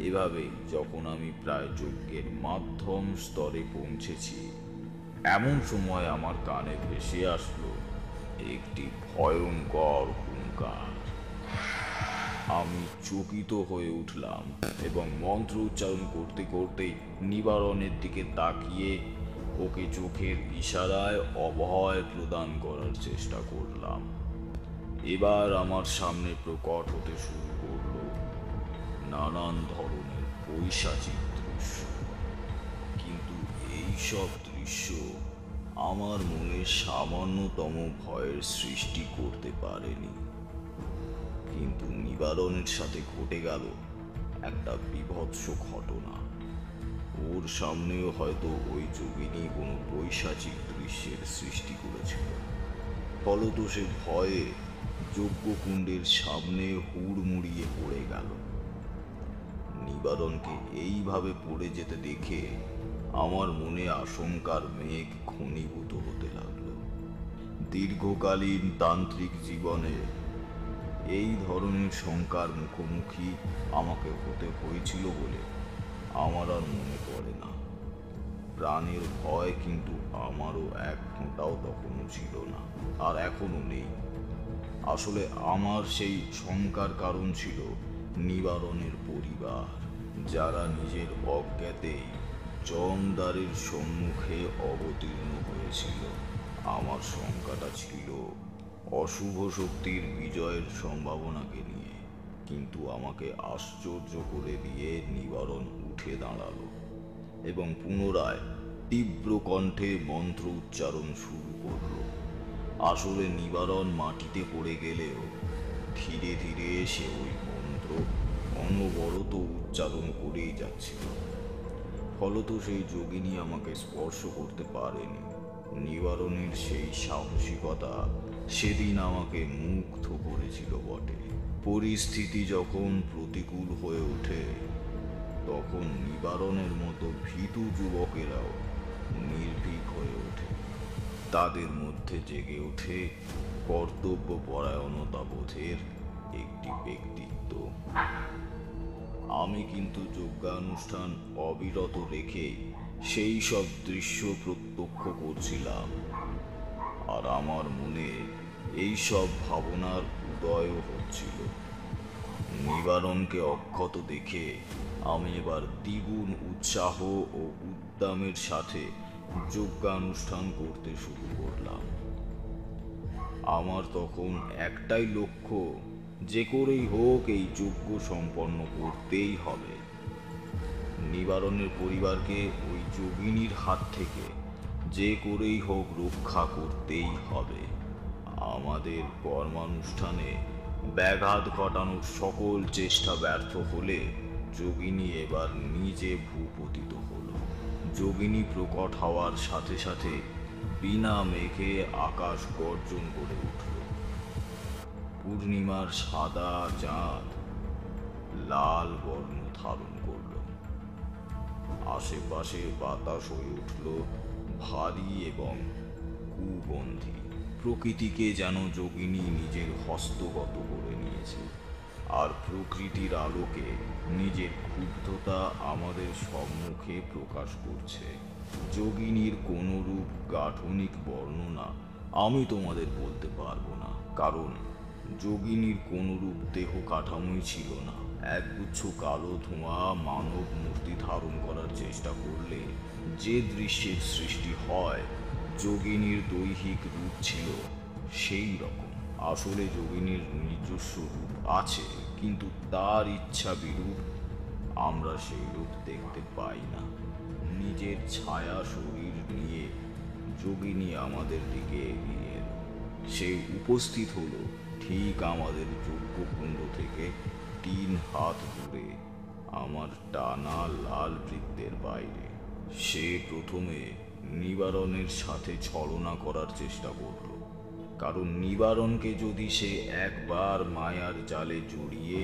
এভাবেই যখন আমি প্রায় যজ্ঞের মাধ্যম স্তরে পৌঁছেছি, এমন সময় আমার কানে ভেসে আসলো একটি ভয়ঙ্কর হুঙ্কার। আমি চকিত হয়ে উঠলাম এবং মন্ত্র উচ্চারণ করতে করতেই নিবারণের দিকে তাকিয়ে ওকে চোখের ইশারায় অভয় প্রদান করার চেষ্টা করলাম। এবার আমার সামনে প্রকট হতে শুরু করলো নানান ধরনের পৈশাচিক দৃশ্য। কিন্তু এই সব দৃশ্য আমার মনে সামান্যতম ভয়ের সৃষ্টি করতে পারেনি। কিন্তু নিবারণের সাথে ঘটে গেল একটা বীভৎস ঘটনা। ওর সামনেও হয়তো ওই যোগিনী কোনো পৈশাচিক দৃশ্যের সৃষ্টি করেছিল। ফলত সে ভয়ে যজ্ঞকুণ্ডের সামনে হুড়মুড়িয়ে পড়ে গেল। নিবারণকে এইভাবে পড়ে যেতে দেখে আমার মনে আশঙ্কার মেঘ ঘনীভূত হতে লাগলো। দীর্ঘকালীন তান্ত্রিক জীবনে এই ধরনের শঙ্কার মুখোমুখি আমাকে হতে হয়েছিল বলে আমার আর মনে পড়ে না। প্রাণের ভয় কিন্তু আমারও এক ফোঁটাও তখনও ছিল না, আর এখনো নেই। আসলে আমার সেই শঙ্কার কারণ ছিল নিবারণের পরিবার, যারা নিজের অজ্ঞাতেই জমদারের সম্মুখে অবতীর্ণ হয়েছিল। আমার শঙ্কাটা ছিল অশুভ শক্তির বিজয়ের সম্ভাবনাকে নিয়ে, কিন্তু আমাকে আশ্চর্য করে দিয়ে নিবারণ উঠে দাঁড়ালো এবং পুনরায় তীব্র কণ্ঠে মন্ত্র উচ্চারণ শুরু করলো। আসলে নিবারণ মাটিতে পড়ে গেলেও ধীরে ধীরে সে ওই মন্ত্র অনবরত উচ্চারণ করেই যাচ্ছিল। ফলত সেই যোগিনী আমাকে স্পর্শ করতে পারেনি। নিবারণের সেই সাহসিকতা সেদিন আমাকে মুগ্ধ করেছিল বটে। পরিস্থিতি যখন প্রতিকূল হয়ে ওঠে, তখন নিবারণের মতো ভীতু যুবকেরাও নির্ভীক হয়ে ওঠে। তাদের মধ্যে জেগে ওঠে কর্তব্য পরায়ণতা বোধের একটি ব্যক্তিত্ব। আমি কিন্তু যজ্ঞানুষ্ঠান অবিরত রেখে সেই সব দৃশ্য প্রত্যক্ষ করছিলাম, আর আমার মনে এই সব ভাবনার উদয়ও হচ্ছিল। নিবারণকে অক্ষত দেখে আমি এবার দ্বিগুণ উৎসাহ ও উদ্যমের সাথে যজ্ঞানুষ্ঠান করতে শুরু করলাম। আমার তখন একটাই লক্ষ্য, যে করেই হোক এই যজ্ঞ সম্পন্ন করতেই হবে। নিবারণের পরিবারকে ওই যোগিনীর হাত থেকে যে করেই হোক রক্ষা করতেই হবে। আমাদের কর্মানুষ্ঠানে ব্যাঘাত ঘটানোর সকল চেষ্টা ব্যর্থ হলে যোগিনী এবার নিজে ভূপতিত হলো। যোগিনী প্রকট হওয়ার সাথে সাথে বিনা মেঘে আকাশ গর্জন করে উঠল। পূর্ণিমার সাদা চাঁদ লাল বর্ণ ধারণ করল। আশেপাশে বাতাস হয়ে উঠল ভারী এবং কুগন্ধি। প্রকৃতিকে যেন যোগিনী নিজের হস্তগত করে নিয়েছে, আর প্রকৃতির আলোকে নিজের ক্ষুব্ধতা আমাদের সম্মুখে প্রকাশ করছে। যোগিনীর কোনরূপ গাঠনিক বর্ণনা আমি তোমাদের বলতে পারবো না, কারণ যোগিনীর কোনরূপ দেহ কাঠামোই ছিল না। একগুচ্ছ কালো ধোঁয়া মানব মূর্তি ধারণ করার চেষ্টা করলে যে দৃশ্যের সৃষ্টি হয়, যোগিনীর দৈহিক রূপ ছিল সেই রকম। আসলে যোগিনীর নিজস্ব রূপ আছে, কিন্তু তার ইচ্ছা বিরূপ আমরা সেই রূপ দেখতে পাই না। নিজের ছায়া শরীর নিয়ে যোগিনী আমাদের দিকে এগিয়ে এলো। সে উপস্থিত হলো ঠিক আমাদের যজ্ঞকুণ্ড থেকে 3 হাত দূরে, আমার টানা লাল বৃত্তের বাইরে। সে প্রথমে নিবারণের সাথে ছলনা করার চেষ্টা করল, কারণ নিবারণকে যদি সে একবার মায়ার জালে জড়িয়ে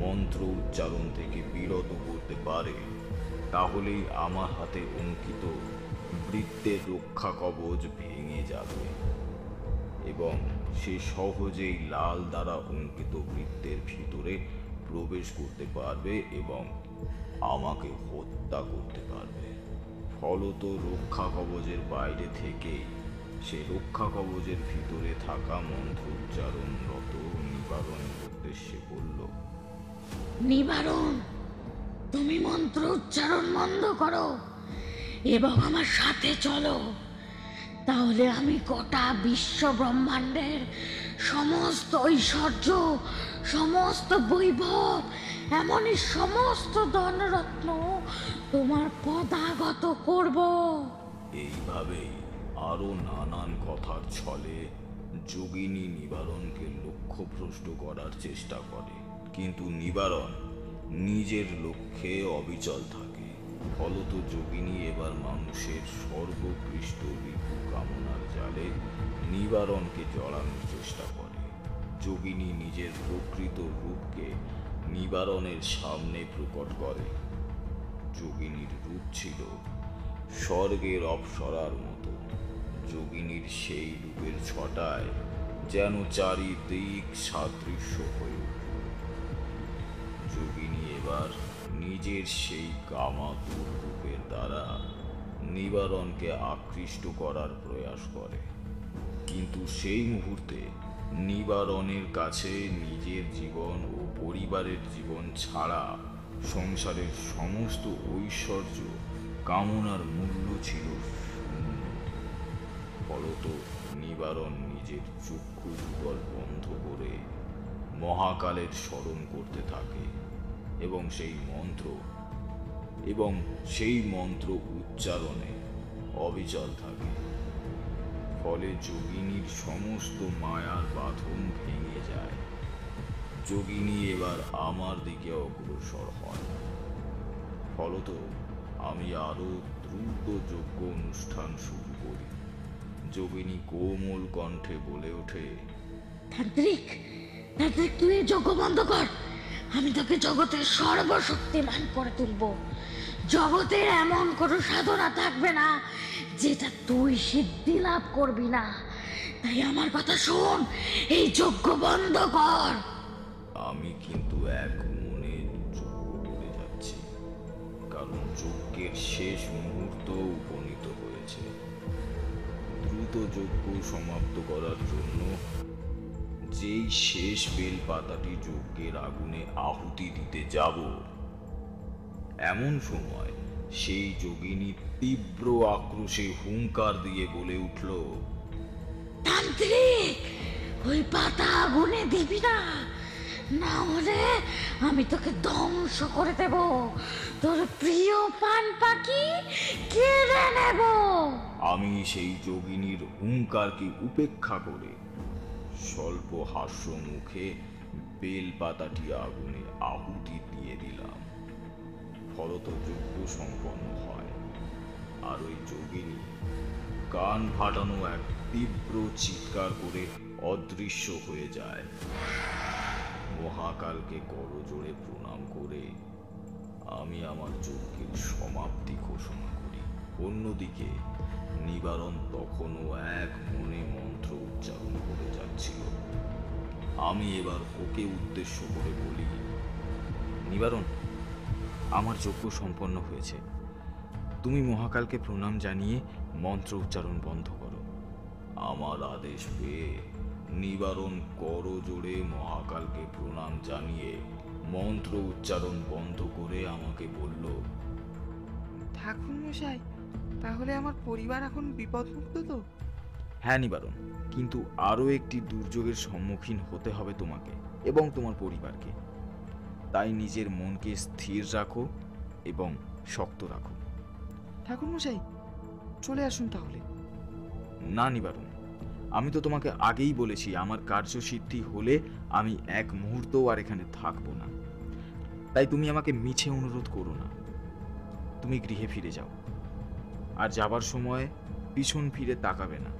মন্ত্র উচ্চারণ থেকে বিরত করতে পারে, তাহলেই আমার হাতে অঙ্কিত বৃত্তের রক্ষা কবচ ভেঙে যাবে এবং সে সহজেই লাল দ্বারা অঙ্কিত বৃত্তের ভিতরে প্রবেশ করতে পারবে এবং আমাকে হত্যা করতে পারবে। ফলত রক্ষা কবচের বাইরে থেকে সে রক্ষা কবচের ভিতরে থাকা মন্ত্র উচ্চারণরত নিবারণের উদ্দেশ্যে বলল, নিবারণ, তুমি মন্ত্র উচ্চারণ বন্ধ করো এবং আমার সাথে চলো। তাহলে আমি গোটা বিশ্ব ব্রহ্মাণ্ডের সমস্ত ঐশ্বর্য, সমস্ত বৈভব, এমনই সমস্ত ধনরত্ন তোমার পদাগত করব। এইভাবেই আরো নানান কথার ছলে যোগিনী নিবারণকে লক্ষ্যভ্রষ্ট করার চেষ্টা করে, কিন্তু নিবারণ নিজের লক্ষ্যে অবিচল থাকে। ফলত যোগিনী এবার মানুষের সর্বোৎকৃষ্ট রিপু কামনার জালে নিবারণকে জড়ানোর চেষ্টা করে। যোগিনী নিজের প্রকৃত রূপকে নিবারণের সামনে প্রকট করে। যোগিনীর রূপ ছিল স্বর্গের অপ্সরার মতো। যোগিনীর সেই রূপের ছটায় যেন চারিদিক সাদৃশ্য হয়ে উঠল। যোগিনী এবার নিজের সেই কামাতুর রূপের দ্বারা নিবারণকে আকৃষ্ট করার প্রয়াস করে, কিন্তু সেই মুহূর্তে নিবারণের কাছে নিজের জীবন ও পরিবারের জীবন ছাড়া সংসারের সমস্ত ঐশ্বর্য কামনার মূল্য ছিল শূন্য। ফলত নিবারণ নিজের চক্ষু যুগল বন্ধ করে মহাকালের স্মরণ করতে থাকে এবং সেই মন্ত্র উচ্চারণে অবিচল থাকে। ফলে যোগিনীর সমস্ত মায়ার বাঁধন ভেঙে যায়। যোগিনী এবার আমার দিকে অগ্রসর হয়। ফলত আমি আরো দ্রুত যজ্ঞ অনুষ্ঠান শুরু করি। যোগিনী কোমল কণ্ঠে বলে ওঠে, তান্ত্রিক, তান্ত্রিক, তুই এই যজ্ঞ বন্ধ কর। আমি তোকে জগতের সর্বশক্তিমান করে তুলব। জগতের এমন কোনো সাধনা থাকবে না যেটা তুই সিদ্ধি লাভ করবি না। তাই আমার কথা শোন, এই যজ্ঞ বন্ধ কর। আমি কিন্তু এক মনে যজ্ঞ করে যাচ্ছি, কারণ যজ্ঞের শেষ মুহূর্ত উপনীত হয়েছে। দ্রুত যজ্ঞ সমাপ্ত করার জন্য যেই শেষ বেল পাতাটি যজ্ঞের আগুনে আহুতি দিতে যাব, এমন সময় সেই যোগিনী তীব্র আক্রোশে হুঙ্কার দিয়ে বলে উঠল, তান্ত্রিক, ওই পাতা আগুনে দিবি না, না হলে আমি তোকে ধ্বংস করে দেব। তোর প্রিয় পান পাখি কেড়ে নেব। আমি সেই যোগিনীর হুঙ্কারকে উপেক্ষা করে স্বল্প হাস্য মুখে বেল পাতাটি আগুনে আহুতি দিয়ে দিলাম। ফলত যজ্ঞ সম্পন্ন হয়, আর ওই যোগিনী কান ফাটানো এক তীব্র চিৎকার করে অদৃশ্য হয়ে যায়। মহাকালকে করজোড়ে প্রণাম করে আমি আমার যজ্ঞের সমাপ্তি ঘোষণা করি। অন্যদিকে নিবারণ তখনও এক মনে মন্ত্র উচ্চারণ করে যাচ্ছিল। আমি এবার ওকে উদ্দেশ্য করে বলি, নিবারণ, আমার যজ্ঞ সম্পন্ন হয়েছে। তুমি মহাকালকে প্রণাম জানিয়ে মন্ত্র উচ্চারণ বন্ধ করো। আমার আদেশ পেয়ে নিবারণ করজোড়ে মহাকালকে প্রণাম জানিয়ে মন্ত্র উচ্চারণ বন্ধ করে আমাকে বলল, ঠাকুর মশাই, তাহলে আমার পরিবার এখন বিপদমুক্ত তো? হ্যাঁ নিবারণ, কিন্তু আরও একটি দুর্যোগের সম্মুখীন হতে হবে তোমাকে এবং তোমার পরিবারকে। তাই নিজের মনকে স্থির রাখো এবং শক্ত রাখো। ঠাকুর মশাই, চলে আসুন তাহলে। না নিবারণ, আমি তো তোমাকে আগেই বলেছি আমার কার্যসিদ্ধি হলে আমি এক মুহূর্তও আর এখানে থাকবো না। তাই তুমি আমাকে মিছে অনুরোধ করো না। তুমি গৃহে ফিরে যাও, আর যাবার সময় পিছন ফিরে তাকাবে না।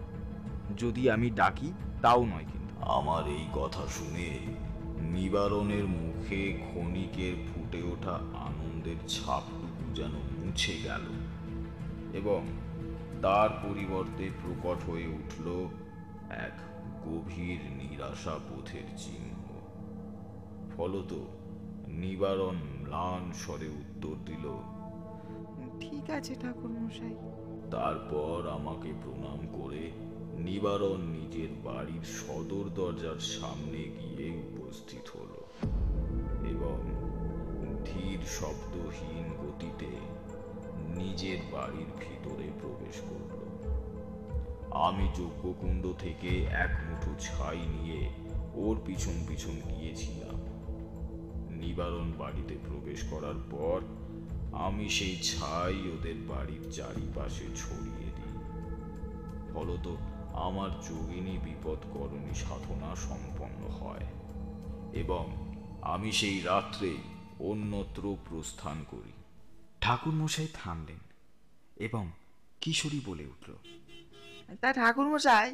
যদি আমি ডাকি তাও নয় কিন্তু। আমার এই কথা শুনে নিবারণের মুখে ক্ষণিকের ফুটে ওঠা আনন্দের ছাপটুকু যেন মুছে গেল এবং তার পরিবর্তে প্রকট হয়ে উঠল এক গভীর নিরাশা বোধের চিহ্ন। ফলত নিবারণ ম্লান স্বরে উত্তর দিল, ঠিক আছে ঠাকুর মশাই। তারপর আমাকে প্রণাম করে নিবারণ নিজের বাড়ির সদর দরজার সামনে গিয়ে উপস্থিত হলো এবং ধীর শব্দহীন গতিতে নিজের বাড়ির ভিতরে প্রবেশ করল। আমি যজ্ঞকুণ্ড থেকে এক মুঠো ছাই নিয়ে ওর পিছন পিছন গিয়েছিলাম। নিবারণ বাড়িতে প্রবেশ করার পর আমি সেই ছাই ওদের বাড়ির চারিপাশে ছড়িয়ে দিই। ফলত আমার যোগিনী বিপদকরণী সাধনা সম্পন্ন হয় এবং আমি সেই রাত্রে অন্যত্র প্রস্থান করি। ঠাকুর মশাই থামলেন এবং কিশোরী বলে উঠল, তা ঠাকুর মশাই,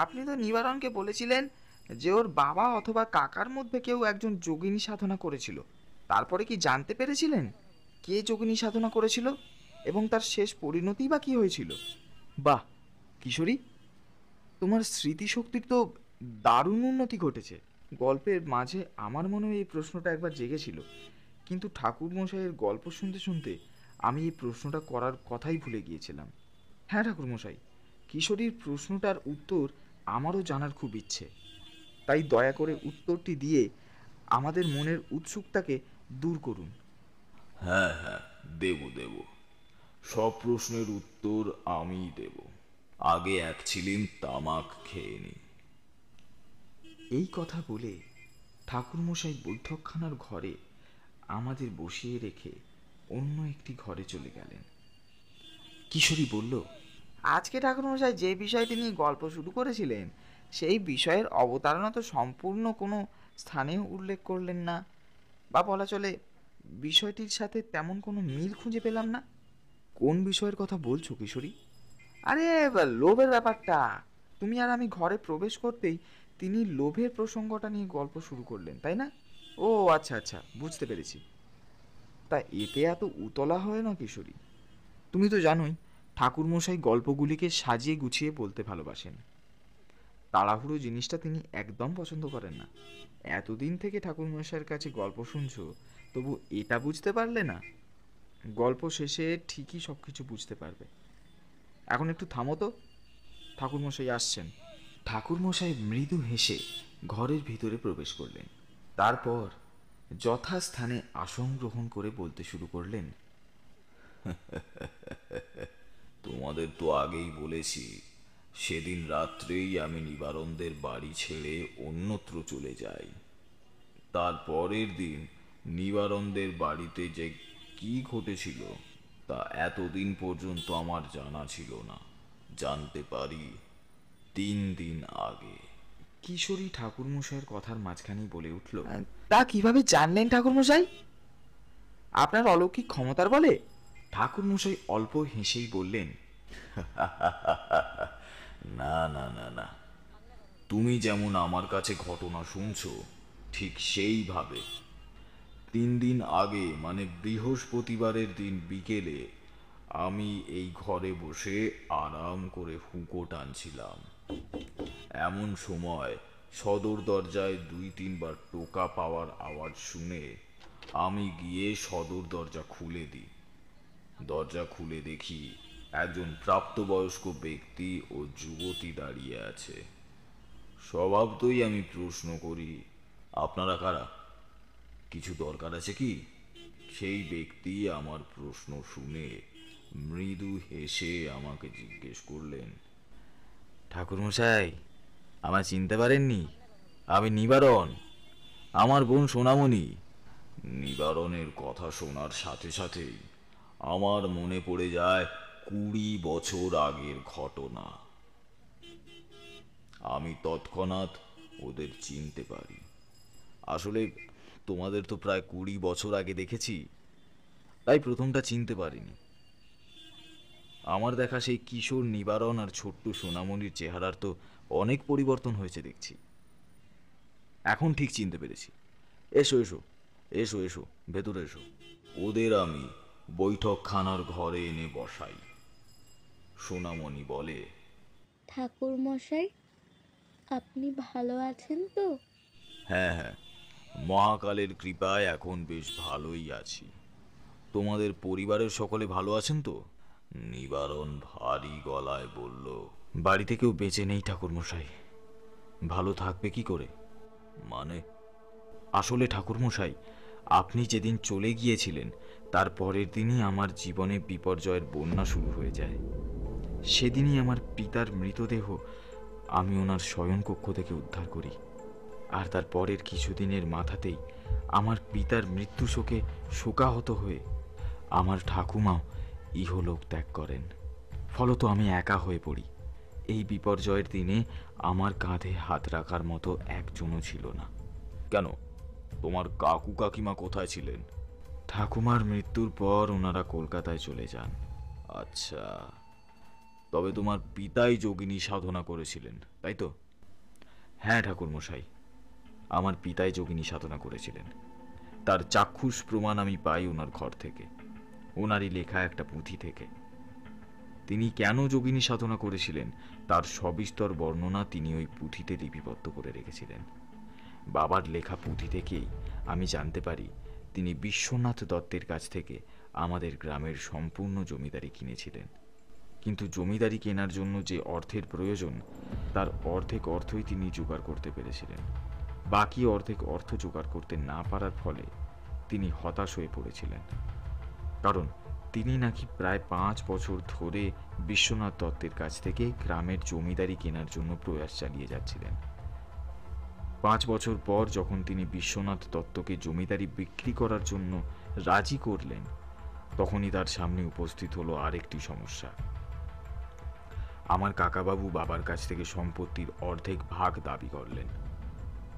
আপনি তো নিবারণকে বলেছিলেন যে ওর বাবা অথবা কাকার মধ্যে কেউ একজন যোগিনী সাধনা করেছিল। তারপরে কি জানতে পেরেছিলেন কে যোগিনী সাধনা করেছিল এবং তার শেষ পরিণতি বা কি হয়েছিল? বাহ কিশোরী, তোমার স্মৃতিশক্তির তো দারুণ উন্নতি ঘটেছে। গল্পের মাঝে আমার মনে হয় এই প্রশ্নটা একবার জেগেছিল, কিন্তু ঠাকুরমশাইয়ের গল্প শুনতে শুনতে আমি এই প্রশ্নটা করার কথাই ভুলে গিয়েছিলাম। হ্যাঁ ঠাকুরমশাই, কিশোরীর প্রশ্নটার উত্তর আমারও জানার খুব ইচ্ছে, তাই দয়া করে উত্তরটি দিয়ে আমাদের মনের উৎসুকতাকে দূর করুন। হ্যাঁ হ্যাঁ, দেব দেব, সব প্রশ্নের উত্তর আমিই দেব। আগে এক ছিলিম তামাক খেয়ে নি। এই কথা বলে ঠাকুরমশাই বৈঠকখানার ঘরে আমাদের বসিয়ে রেখে অন্য একটি ঘরে চলে গেলেন। কিশোরী বলল, আজকে ঠাকুরমশাই যে বিষয়টি নিয়ে গল্প শুরু করেছিলেন সেই বিষয়ের অবতারণা তো সম্পূর্ণ কোনো স্থানেও উল্লেখ করলেন না, বা বলা চলে বিষয়টির সাথে তেমন কোনো মিল খুঁজে পেলাম না। কোন বিষয়ের কথা বলছো কিশোরী? আরে লোভের ব্যাপারটা। তুমি আর আমি ঘরে প্রবেশ করতেই তিনি লোভের প্রসঙ্গটা নিয়ে গল্প শুরু করলেন, তাই না? ও আচ্ছা আচ্ছা, বুঝতে পেরেছি। তা এতে এত উতলা হয় না কিশোরী। তুমি তো জানোই ঠাকুরমশাই গল্পগুলিকে সাজিয়ে গুছিয়ে বলতে ভালোবাসেন। তাড়াহুড়ো জিনিসটা তিনি একদম পছন্দ করেন না। এতদিন থেকে ঠাকুরমশাইয়ের কাছে গল্প শুনছো, তবু এটা বুঝতে পারলে না? গল্প শেষে ঠিকই সব কিছু বুঝতে পারবে। এখন একটু থামো তো, ঠাকুরমশাই আসছেন। ঠাকুরমশাই মৃদু হেসে ঘরের ভিতরে প্রবেশ করলেন। তারপর যথাস্থানে আসন গ্রহণ করে বলতে শুরু করলেন, তোমাদের তো আগেই বলেছি, সেদিন রাত্রেই আমি নিবারণদের বাড়ি ছেড়ে অন্যত্র চলে যাই। তার পরের দিন নিবারণদের বাড়িতে যে কি ঘটেছিল তা এতদিন পর্যন্ত আমার জানা ছিল না। জানতে পারি 3 দিন আগে। কিশোরী ঠাকুরমশাইয়ের কথার মাঝখানেই বলে উঠল, তা কিভাবে জানলেন ঠাকুরমশাই? আপনার অলৌকিক ক্ষমতার বলে? ঠাকুরমশাই অল্প হেসেই বললেন, না না না না, তুমি যেমন আমার কাছে ঘটনা শুনছো ঠিক সেইভাবে 3 দিন আগে, মানে বৃহস্পতিবারের দিন বিকেলে, আমি এই ঘরে বসে আরাম করে হুঁকো টানছিলাম। এমন সময় সদর দরজায় 2-3 বার টোকা পাওয়ার আওয়াজ শুনে আমি গিয়ে সদর দরজা খুলে দিই। দরজা খুলে দেখি একজন প্রাপ্তবয়স্ক ব্যক্তি ও যুবতী দাঁড়িয়ে আছে। স্বভাবতই আমি প্রশ্ন করি, আপনারা কারা? কিছু দরকার আছে কি? সেই ব্যক্তি আমার প্রশ্ন শুনে মৃদু হেসে আমাকে জিজ্ঞেস করলেন, ঠাকুরমশাই, আমায় চিনতে পারেননি? আমি নিবারণ, আমার বোন সোনামণি। নিবারণের কথা শোনার সাথে সাথেই আমার মনে পড়ে যায় 20 বছর আগের ঘটনা। আমি তৎক্ষণাৎ ওদের চিনতে পারি। আসলে তোমাদের তো প্রায় 20 বছর আগে দেখেছি, তাই প্রথমটা চিনতে পারিনি। আমার দেখা সেই কিশোর নিবারণ আর ছোট্ট সোনামণির চেহারার তো অনেক পরিবর্তন হয়েছে দেখছি। এখন ঠিক চিনতে পেরেছি। এসো এসো এসো এসো, ভেতরে এসো। ওদের আমি বৈঠকখানার ঘরে এনে বসাই। সোনামণি বলে, ঠাকুর মশাই, আপনি ভালো আছেন তো? হ্যাঁ হ্যাঁ, মহাকালের কৃপায় এখন বেশ ভালোই আছি। তোমাদের পরিবারের সকলে ভালো আছেন তো? নিবারণ ভারী গলায় বলল, বাড়িতে কেউ বেঁচে নেই ঠাকুরমশাই। ভালো থাকবে কি করে? মানে? আসলে ঠাকুরমশাই, আপনি যেদিন চলে গিয়েছিলেন তার পরের দিনই আমার জীবনে বিপর্যয়ের বন্যা শুরু হয়ে যায়। সেদিনই আমার পিতার মৃতদেহ আমি ওনার শয়নকক্ষ থেকে উদ্ধার করি। আর তার পরের কিছুদিনের মাথাতেই আমার পিতার মৃত্যু শোকে শোকাহত হয়ে আমার ঠাকুমাও ইহলোক ত্যাগ করেন। ফলত আমি একা হয়ে পড়ি। এই বিপর্যয়ের দিনে আমার কাঁধে হাত রাখার মতো একজনও ছিল না। কেন, তোমার কাকু কাকিমা কোথায় ছিলেন? ঠাকুমার মৃত্যুর পর ওনারা কলকাতায় চলে যান। আচ্ছা, তবে তোমার পিতাই যোগিনী সাধনা করেছিলেন, তাই তো? হ্যাঁ ঠাকুরমশাই, আমার পিতাই যোগিনী সাধনা করেছিলেন। তার চাক্ষুষ প্রমাণ আমি পাই ওনার ঘর থেকে, ওনারই লেখা একটা পুঁথি থেকে। তিনি কেন যোগিনী সাধনা করেছিলেন তার সবিস্তর বর্ণনা তিনি ওই পুঁথিতে লিপিবদ্ধ করে রেখেছিলেন। বাবার লেখা পুঁথি থেকেই আমি জানতে পারি তিনি বিশ্বনাথ দত্তের কাছ থেকে আমাদের গ্রামের সম্পূর্ণ জমিদারি কিনেছিলেন। কিন্তু জমিদারি কেনার জন্য যে অর্থের প্রয়োজন তার অর্ধেক অর্থই তিনি জোগাড় করতে পেরেছিলেন। বাকি অর্ধেক অর্থ জোগাড় করতে না পারার ফলে তিনি হতাশ হয়ে পড়েছিলেন। কারণ তিনি নাকি প্রায় 5 বছর ধরে বিশ্বনাথ দত্তের কাছ থেকে গ্রামের জমিদারি কেনার জন্য প্রয়াস চালিয়ে যাচ্ছিলেন। 5 বছর পর যখন তিনি বিশ্বনাথ দত্তকে জমিদারি বিক্রি করার জন্য রাজি করলেন, তখনই তার সামনে উপস্থিত হলো আরেকটি সমস্যা। আমার কাকাবাবু বাবার কাছ থেকে সম্পত্তির অর্ধেক ভাগ দাবি করলেন,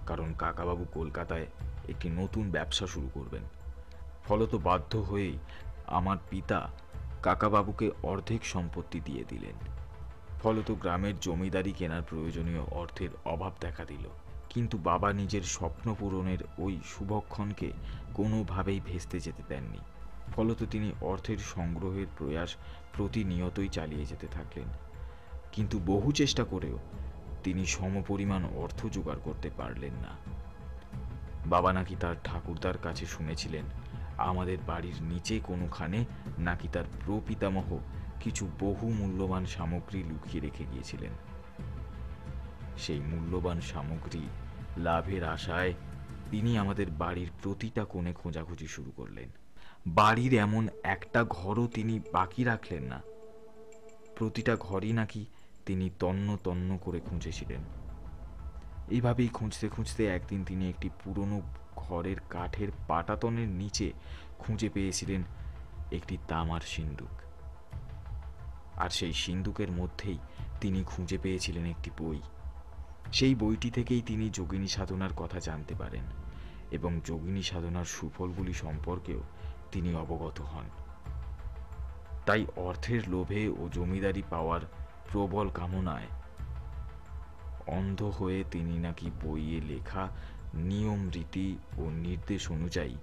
কারণ কাকাবাবু কলকাতায় একটি নতুন ব্যবসা শুরু করবেন। ফলত বাধ্য হয়েই আমার পিতা কাকাবাবুকে অর্ধেক সম্পত্তি দিয়ে দিলেন। ফলত গ্রামের জমিদারি কেনার প্রয়োজনীয় অর্থের অভাব দেখা দিল। কিন্তু বাবা নিজের স্বপ্ন পূরণের ওই শুভক্ষণকে কোনোভাবেই ভেস্তে যেতে দেননি। ফলত তিনি অর্থের সংগ্রহের প্রয়াস প্রতিনিয়তই চালিয়ে যেতে থাকলেন। কিন্তু বহু চেষ্টা করেও তিনি সমপরিমাণ অর্থ জোগাড় করতে পারলেন না। বাবা নাকি তার ঠাকুরদার কাছে শুনেছিলেন আমাদের বাড়ির নিচে কোনোখানে নাকি তার প্রপিতামহ কিছু বহু মূল্যবান সামগ্রী লুকিয়ে রেখে গিয়েছিলেন। সেই মূল্যবান সামগ্রী লাভের আশায় তিনি আমাদের বাড়ির প্রতিটা কোণে খোঁজাখুঁজি শুরু করলেন। বাড়ির এমন একটা ঘরও তিনি বাকি রাখলেন না। প্রতিটা ঘরই নাকি তিনি তন্ন তন্ন করে খুঁজেছিলেন। এইভাবেই খুঁজতে খুঁজতে একদিন তিনি একটি পুরনো ঘরের কাঠের পাটাতনের নিচে খুঁজে পেয়েছিলেন একটি তামার সিন্দুক। আর সেই সিন্দুকের মধ্যেই তিনি খুঁজে পেয়েছিলেন একটি বই। সেই বইটি থেকেই তিনি যোগিনী সাধনার কথা জানতে পারেন এবং যোগিনী সাধনার সুফলগুলি সম্পর্কেও তিনি অবগত হন। তাই অর্থের লোভে ও জমিদারি পাওয়ার প্রবল কামনায় অন্ধ হয়ে তিনি নাকি বইয়ে লেখা নিয়ম রীতি ও নির্দেশ অনুযায়ী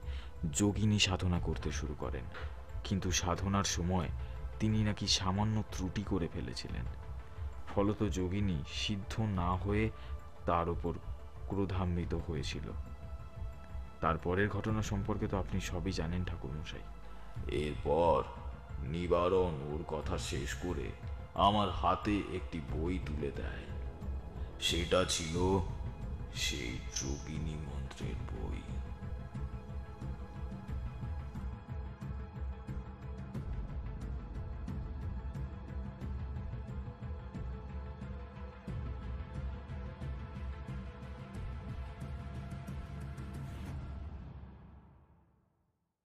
যোগিনী সাধনা করতে শুরু করেন। কিন্তু সাধনার সময় তিনি নাকি সামান্য ত্রুটি করে ফেলেছিলেন। ফলত যোগিনী সিদ্ধ না হয়ে তার উপর ক্রোধান্বিত হয়েছিল। তারপরের ঘটনা সম্পর্কে তো আপনি সবই জানেন ঠাকুরমশাই। এরপর নিবারণ ওর কথা শেষ করে আমার হাতে একটি বই তুলে দেয়। সেটা ছিল সেই যোগিনী মন্ত্রের বই।